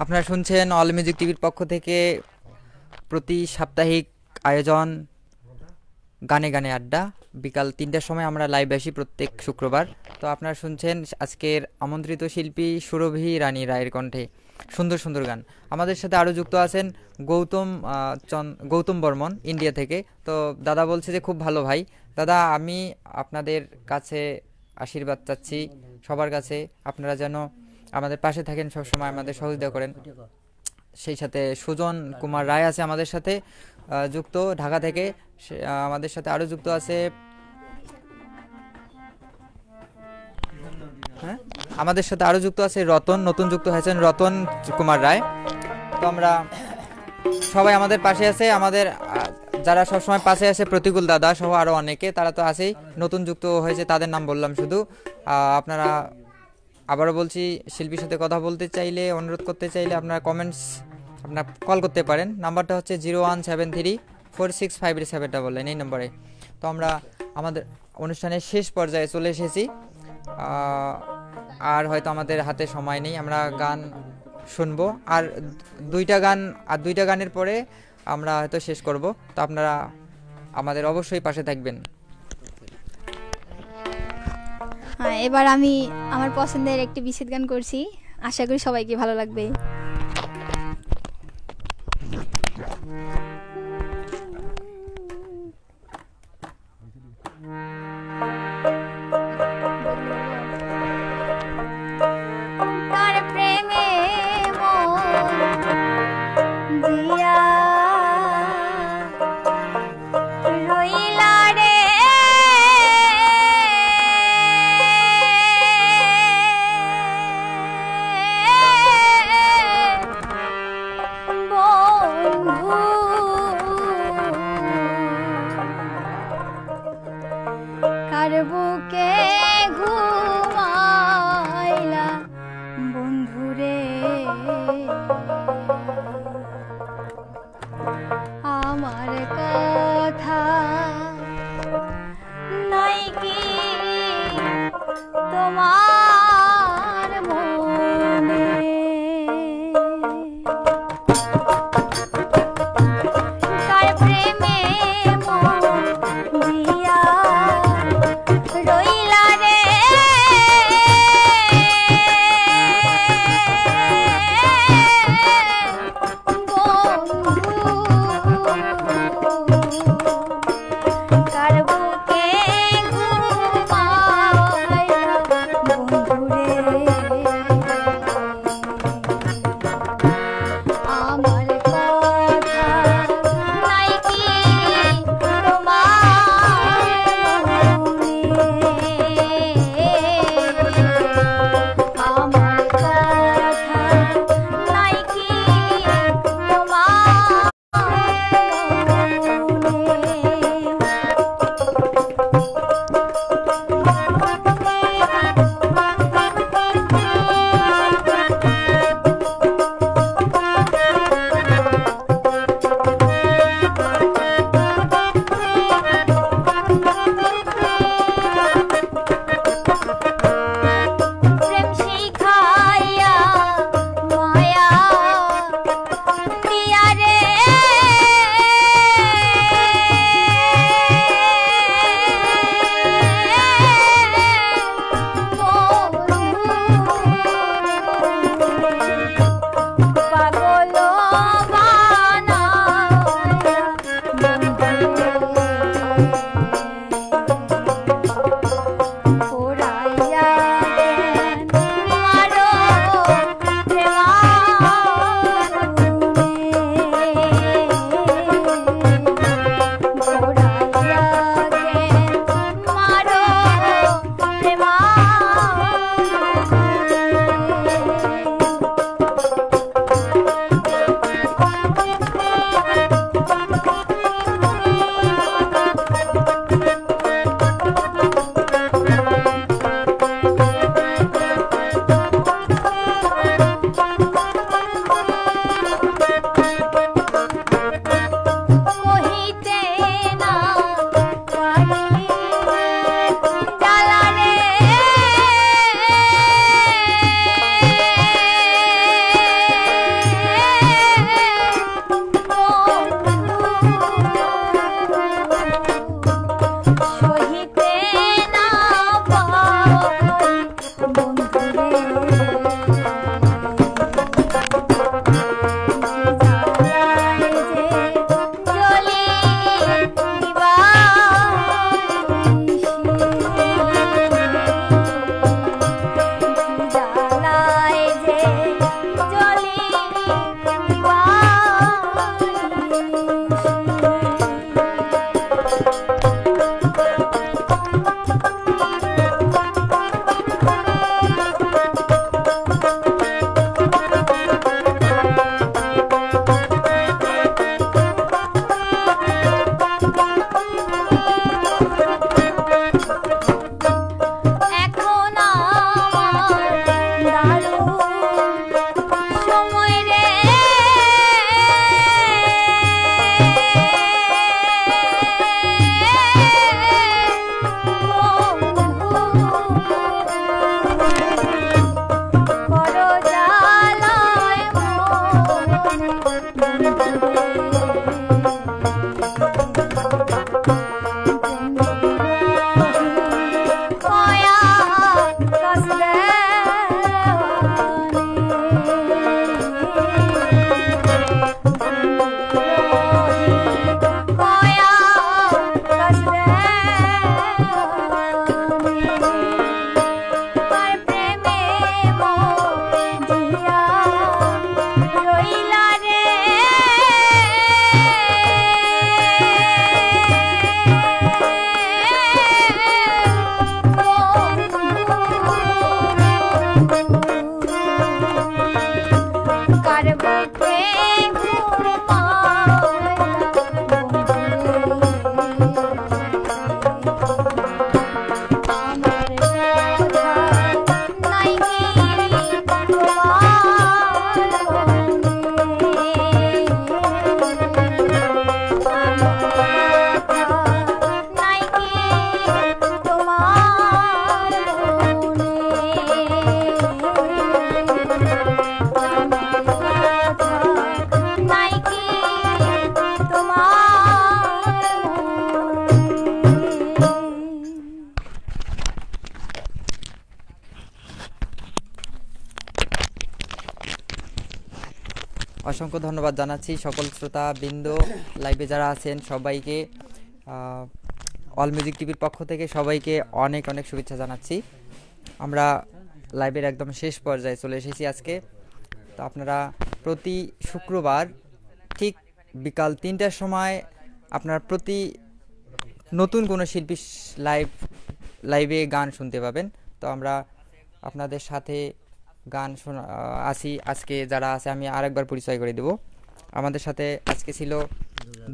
আপনারা শুনছেন অল মিউজিক টিভির পক্ষ থেকে প্রতি সাপ্তাহিক আয়োজন গানে গানে আড্ডা। বিকাল ৩টার সময় আমরা লাইভ আসি প্রত্যেক শুক্রবার। তো আপনারা শুনছেন আজকের আমন্ত্রিত শিল্পী সুরভি রানী রায়ের কণ্ঠে সুন্দর সুন্দর গান। আমাদের সাথে আরও যুক্ত আছেন গৌতম বর্মন ইন্ডিয়া থেকে। তো দাদা বলছে যে খুব ভালো ভাই। দাদা, আমি আপনাদের কাছে আশীর্বাদ চাচ্ছি সবার কাছে, আপনারা যেন আমাদের পাশে থাকেন, সবসময় আমাদের সহযোগিতা করেন। সেই সাথে সুজন কুমার রায় আছে আমাদের সাথে যুক্ত ঢাকা থেকে। আমাদের সাথে আরও যুক্ত আছে আমাদের সাথে আরও যুক্ত আছে রতন, নতুন যুক্ত হয়েছেন রতন কুমার রায়। তো আমরা সবাই আমাদের পাশে আছে, আমাদের যারা সবসময় পাশে আছে প্রতিকূল দাদা সহ আরও অনেকে, তারা তো আছেই। নতুন যুক্ত হয়েছে তাদের নাম বললাম শুধু। আপনারা, আবারও বলছি, শিল্পীর সাথে কথা বলতে চাইলে, অনুরোধ করতে চাইলে আপনারা আপনার কল করতে পারেন। নাম্বারটা হচ্ছে 0173465879 এই নম্বরে। তো আমরা আমাদের অনুষ্ঠানের শেষ পর্যায়ে চলে এসেছি, আর হয়তো আমাদের হাতে সময় নেই। আমরা গান শুনবো আর দুইটা গানের পরে আমরা হয়তো শেষ করব। তো আপনারা আমাদের অবশ্যই পাশে থাকবেন। হ্যাঁ, এবার আমি আমার পছন্দের একটি বিচ্ছেদ গান করছি, আশা করি সবাইকে ভালো লাগবে। তার প্রেমে দিয়া রইলা রে, কার বুকে অসংখ্য ধন্যবাদ জানাচ্ছি সকল শ্রোতা বৃন্দ, লাইভে যারা আছেন সবাইকে, অল মিউজিক টিভির পক্ষ থেকে সবাইকে অনেক অনেক শুভেচ্ছা জানাচ্ছি। আমরা লাইভের একদম শেষ পর্যায়ে চলে এসেছি আজকে। তো আপনারা প্রতি শুক্রবার ঠিক বিকাল 3টার সময় আপনার প্রতি নতুন কোনো শিল্পী লাইভে গান শুনতে পাবেন। তো আমরা আপনাদের সাথে গান আসি। আজকে যারা আছে আমি আরেকবার পরিচয় করে দেব। আমাদের সাথে আজকে ছিল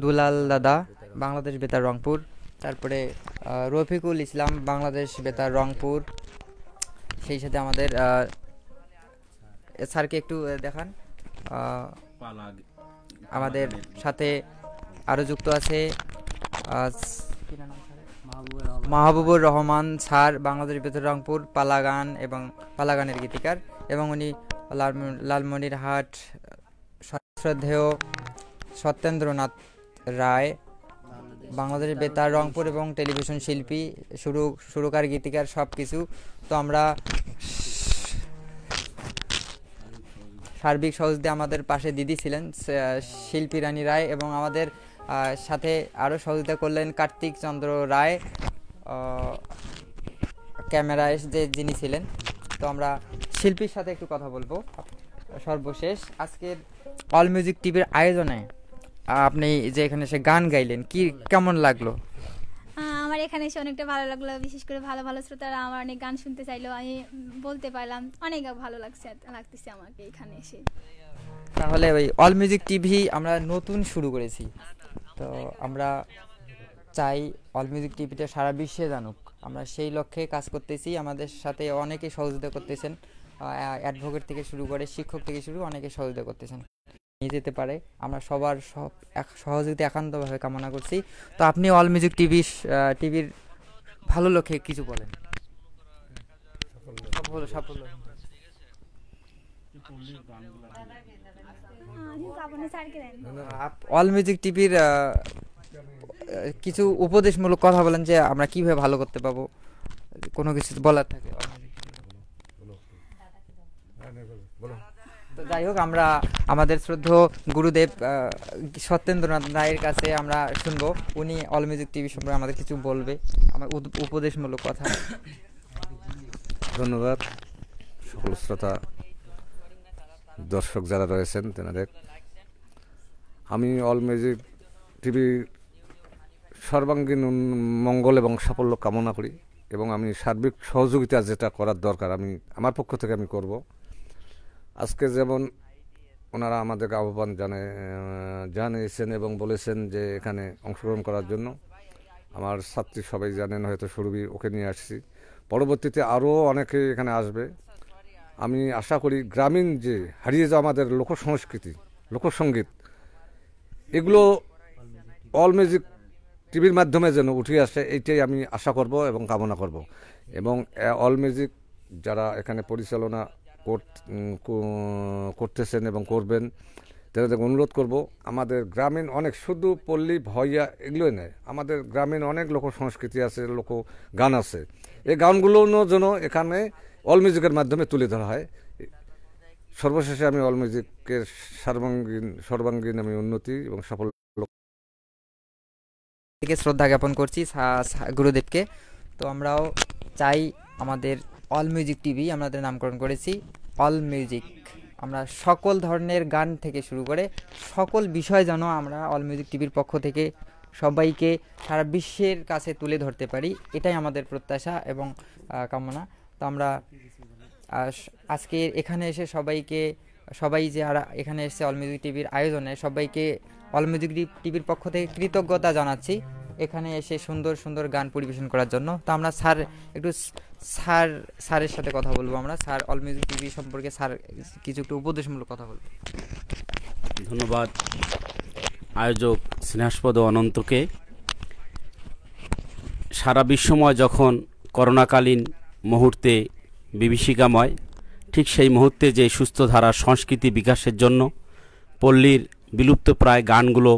দুলাল দাদা, বাংলাদেশ বেতার রংপুর, তারপরে রফিকুল ইসলাম, বাংলাদেশ বেতার রংপুর, সেই সাথে আমাদের স্যারকে একটু দেখান। আমাদের সাথে আরও যুক্ত আছে মাহবুবুর রহমান স্যার, বাংলাদেশ বেতার রংপুর, পালাগান এবং পালাগানের গীতিকার, এবং উনি লালমনিরহাট শ্রদ্ধেয় সত্যেন্দ্রনাথ রায়, বাংলাদেশ বেতার রংপুর এবং টেলিভিশন শিল্পী, সুরকার, গীতিকার সব কিছু। তো আমরা সার্বিক সহযোগিতা আমাদের পাশে দিদি ছিলেন শিল্পী রানী রায়, এবং আমাদের সাথে আরও সহযোগিতা করলেন কার্তিক চন্দ্র রায় ক্যামেরায় যে যিনি ছিলেন। তো আমরা শিল্পীর সাথে একটু কথা বলবো। সর্বশেষ আজকের অল মিউজিক টিভির আয়োজনে আপনি যে এখানে এসে গান গাইলেন, কি কেমন লাগলো? আমার এখানে এসে অনেকটা ভালো লাগলো, বিশেষ করে ভালো ভালো শ্রোতারা আমার অনেক গান শুনতে চাইলো, আমি বলতে পারলাম, অনেক ভালো লাগতেছে আমাকে এখানে এসে। তাহলে ওই অল মিউজিক টিভি আমরা নতুন শুরু করেছি, তো আমরা চাই অল মিউজিক টিভিটা সারা বিশ্বে জানুক। আমরা সেই লক্ষ্যে কাজ করতেছি। আমাদের সাথে অনেকে সহযোগিতা করতেছেন, অ্যাডভোকেট থেকে শুরু করে শিক্ষক থেকে শুরু অনেকে সহযোগিতা করতেছেন, নিয়ে যেতে পারে। আমরা সবার সহযোগিতা একান্তভাবে কামনা করছি। তো আপনি অল মিউজিক টিভির ভালো লক্ষ্যে কিছু বলেন। অল মিউজিক টিভির কিছু উপদেশমূলক কথা বলেন যে আমরা কিভাবে ভালো করতে পাবো, কোনো কিছু বলার থাকে। তো যাই হোক, আমরা আমাদের শ্রদ্ধেয় গুরুদেব সত্যেন্দ্রনাথ রায়ের কাছে আমরা শুনবো, উনি অল মিউজিক টিভি সম্পর্কে আমাদের কিছু বলবে, আমার উপদেশমূলক কথা। ধন্যবাদ সকল শ্রোতা দর্শক যারা রয়েছেন তেনাদের। আমি অল মিউজিক টিভির সর্বাঙ্গীন মঙ্গল এবং সাফল্য কামনা করি, এবং আমি সার্বিক সহযোগিতা যেটা করার দরকার আমি আমার পক্ষ থেকে আমি করব। আজকে যেমন ওনারা আমাদেরকে আহ্বান জানিয়েছেন এবং বলেছেন যে এখানে অংশগ্রহণ করার জন্য। আমার ছাত্রী সবাই জানেন, হয়তো সুরভি, ওকে নিয়ে আসছি। পরবর্তীতে আরও অনেকে এখানে আসবে। আমি আশা করি গ্রামীণ যে হারিয়ে যাওয়া আমাদের লোকসংস্কৃতি, লোকসঙ্গীত, এগুলো অল মিউজিক টিভির মাধ্যমে যেন উঠে আসে, এইটাই আমি আশা করব এবং কামনা করব। এবং অল মিউজিক যারা এখানে পরিচালনা করতেছেন এবং করবেন, তাদের অনুরোধ করব, আমাদের গ্রামীণ অনেক, শুধু পল্লী ভইয়া এগুলোই নয়, আমাদের গ্রামীণ অনেক লোক সংস্কৃতি আছে, লোক গান আছে, এই গানগুলো যেন এখানে অল মিউজিকের মাধ্যমে তুলে ধরা হয়। সর্বশেষে আমি অল মিউজিকের সর্বাঙ্গীন আমি উন্নতি এবং সাফল্য থেকে শ্রদ্ধা জ্ঞাপন করছি গুরুদেবকে। তো আমরাও চাই আমাদের অল মিউজিক টিভি আমাদের নামকরণ করেছি অল মিউজিক। আমরা সকল ধরনের গান থেকে শুরু করে সকল বিষয় যেন আমরা অল মিউজিক টিভির পক্ষ থেকে সবাইকে সারা বিশ্বের কাছে তুলে ধরতে পারি, এটাই আমাদের প্রত্যাশা এবং কামনা। তো আমরা আজকে এখানে এসে সবাই যে আর এখানে এসে অল মিউজিক টিভির আয়োজনে সবাইকে অল মিউজিক টিভির পক্ষ থেকে কৃতজ্ঞতা জানাচ্ছি এখানে এসে সুন্দর সুন্দর গান পরিবেশন করার জন্য। তো আমরা একটু স্যারের সাথে কথা বলবো। আমরা স্যার অল মিউজিক টিভি সম্পর্কে কিছু একটু উপদেশমূলক কথা বলবো। ধন্যবাদ আয়োজক স্নেহাস্পদ অনন্তকে। সারা বিশ্বময় যখন করোনাকালীন মুহূর্তে বিভীষিকাময়, ঠিক সেই মুহূর্তে যে সুস্থ ধারা সংস্কৃতি বিকাশের জন্য পল্লীর বিলুপ্তপ্রায় গানগুলো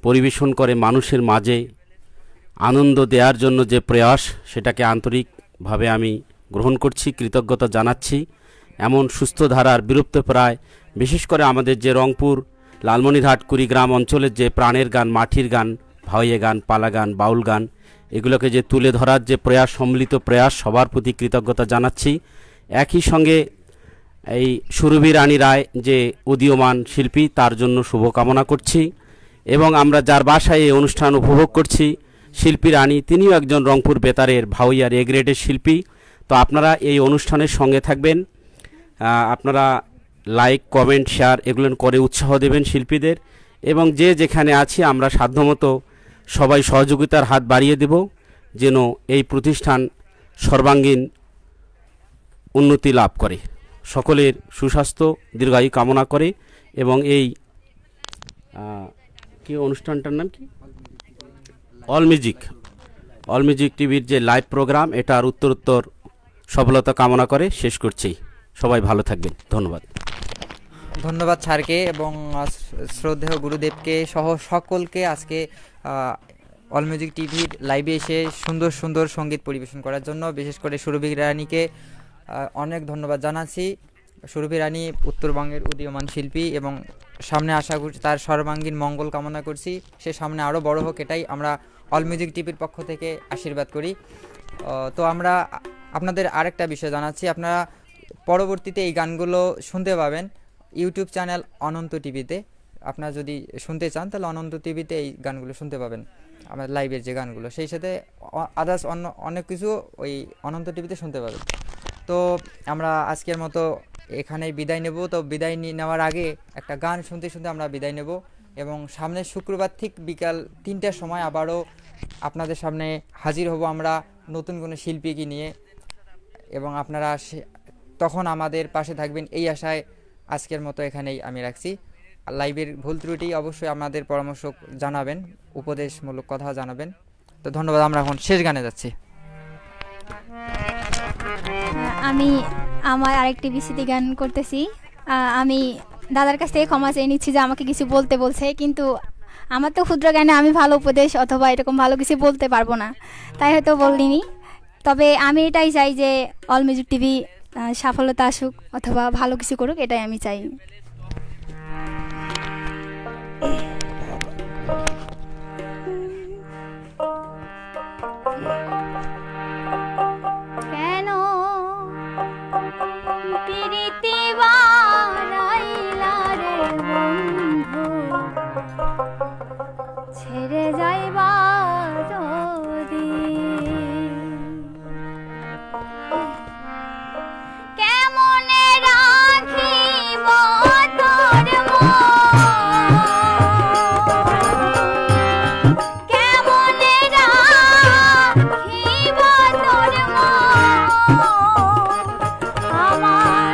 পরিবেশন করে মানুষের মাঝে আনন্দ দেওয়ার জন্য যে প্রয়াস, সেটাকে আন্তরিকভাবে আমি গ্রহণ করছি, কৃতজ্ঞতা জানাচ্ছি। এমন সুস্থ ধারার বিলুপ্তপ্রায়, বিশেষ করে আমাদের যে রংপুর লালমনিরহাট কুড়িগ্রাম অঞ্চলের যে প্রাণের গান, মাটির গান, ভাওয়াইয়া গান, পালা গান, বাউল গান, এগুলোকে যে তুলে ধরার যে প্রয়াস, সম্মিলিত প্রয়াস, সবার প্রতি কৃতজ্ঞতা জানাচ্ছি। একই সঙ্গে এই সুরভি রানী রায় যে উদীয়মান শিল্পী, তার জন্য শুভকামনা করছি। এবং আমরা যার বাসায় এই অনুষ্ঠান উপভোগ করছি, শিল্পী রানী, তিনিও একজন রংপুর বেতারের ভাওয়াইয়ার এ গ্রেডের শিল্পী। তো আপনারা এই অনুষ্ঠানের সঙ্গে থাকবেন, আপনারা লাইক, কমেন্ট, শেয়ার এগুলো করে উৎসাহ দেবেন শিল্পীদের। এবং যে যেখানে আছি আমরা সাধ্যমতো সবাই সহযোগিতার হাত বাড়িয়ে দেব, যেন এই প্রতিষ্ঠান সর্বাঙ্গীন উন্নতি লাভ করে। সকলের সুস্বাস্থ্য দীর্ঘায়ু কামনা করে। এবং এই কি অনুষ্ঠানটার নাম কি, অল মিউজিক টিভির যে লাইভ প্রোগ্রাম, এটার উত্তরোত্তর সফলতা কামনা করে শেষ করছি। সবাই ভালো থাকবেন, ধন্যবাদ। ধন্যবাদ স্যারকে এবং শ্রদ্ধেয় গুরুদেবকে সহ সকলকে আজকে অল মিউজিক টিভির লাইভে এসে সুন্দর সুন্দর সঙ্গীত পরিবেশন করার জন্য। বিশেষ করে সুরভি রানীকে অনেক ধন্যবাদ জানাচ্ছি। সুরভি রানী উত্তরবঙ্গের উদীয়মান শিল্পী এবং সামনে আশা করছি তার সর্বাঙ্গীন মঙ্গল কামনা করছি, সে সামনে আরও বড় হোক, এটাই আমরা অল মিউজিক টিভির পক্ষ থেকে আশীর্বাদ করি। তো আমরা আপনাদের আরেকটা বিষয় জানাচ্ছি, আপনারা পরবর্তীতে এই গানগুলো শুনতে পাবেন ইউটিউব চ্যানেল অনন্ত টিভিতে। আপনারা যদি শুনতে চান তাহলে অনন্ত টিভিতে এই গানগুলো শুনতে পাবেন, আমার লাইভের যে গানগুলো, সেই সাথে আদার্স অনেক কিছু ওই অনন্ত টিভিতে শুনতে পাবেন। তো আমরা আজকের মতো এখানেই বিদায় নেব। তো বিদায় নেওয়ার আগে একটা গান শুনতে শুনতে আমরা বিদায় নেব এবং সামনের শুক্রবার ঠিক বিকাল 3টার সময় আবারও আপনাদের সামনে হাজির হব আমরা নতুন কোনো শিল্পীকে নিয়ে, এবং আপনারা তখন আমাদের পাশে থাকবেন এই আশায় আজকের মতো এখানেই আমি রাখছি। লাইভের ভুল ত্রুটি অবশ্যই আমাদের পরামর্শ জানাবেন, উপদেশমূলক কথা জানাবেন। তো ধন্যবাদ। আমরা এখন শেষ গানে যাচ্ছি। আমি আমার আরেকটি বিসিটি গান করতেছি। আমি দাদার কাছ থেকে ক্ষমা চেয়ে নিচ্ছি যে আমাকে কিছু বলতে বলছে, কিন্তু আমার তো ক্ষুদ্র জ্ঞানে আমি ভালো উপদেশ অথবা এরকম ভালো কিছু বলতে পারবো না, তাই হয়তো বলিনি। তবে আমি এটাই চাই যে অল মিউজিক টিভি সফলতা আসুক অথবা ভালো কিছু করুক, এটাই আমি চাই। কেন প্রীতি বানাইলা রে বন্ধু, ছেড়ে যাইবা যদি, কেমনে রাখিব তোর কেমনে রাখিব তোর আমার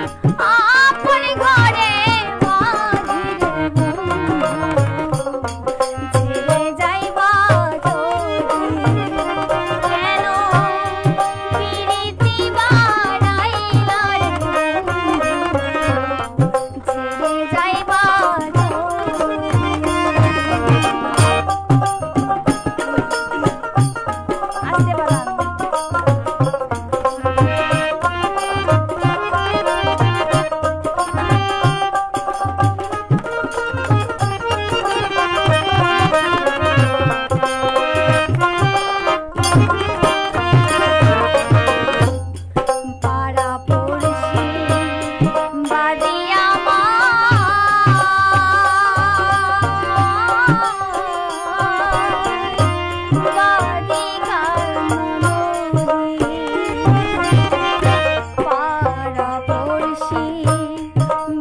নিশি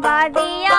বাদিয়া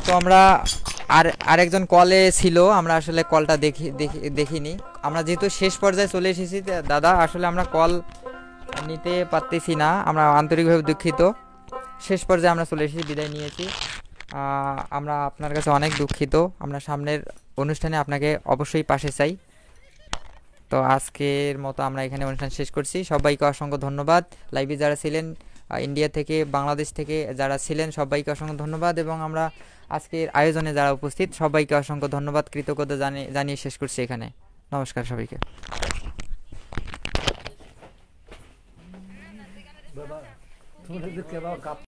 তো আমরা আরেকজন কলে ছিল, আমরা আসলে কলটা দেখিনি। আমরা যেহেতু শেষ পর্যায়ে চলে এসেছি দাদা, আসলে আমরা কল নিতে পারতেছি না, আমরা আন্তরিকভাবে দুঃখিত। শেষ পর্যায়ে আমরা চলে এসেছি, বিদায় নিয়েছি। আমরা আপনার কাছে অনেক দুঃখিত। আমরা সামনের অনুষ্ঠানে আপনাকে অবশ্যই পাশে চাই। তো আজকের মতো আমরা এখানে অনুষ্ঠান শেষ করছি। সবাইকে অসংখ্য ধন্যবাদ। লাইভে যারা ছিলেন ইন্ডিয়া থেকে, বাংলাদেশ থেকে যারা ছিলেন, সবাইকে অসংখ্য ধন্যবাদ। এবং আমরা আজকের আয়োজনে যারা উপস্থিত, সবাইকে অসংখ্য ধন্যবাদ, কৃতজ্ঞতা জানিয়ে শেষ করছি এখানে। নমস্কার সবাইকে।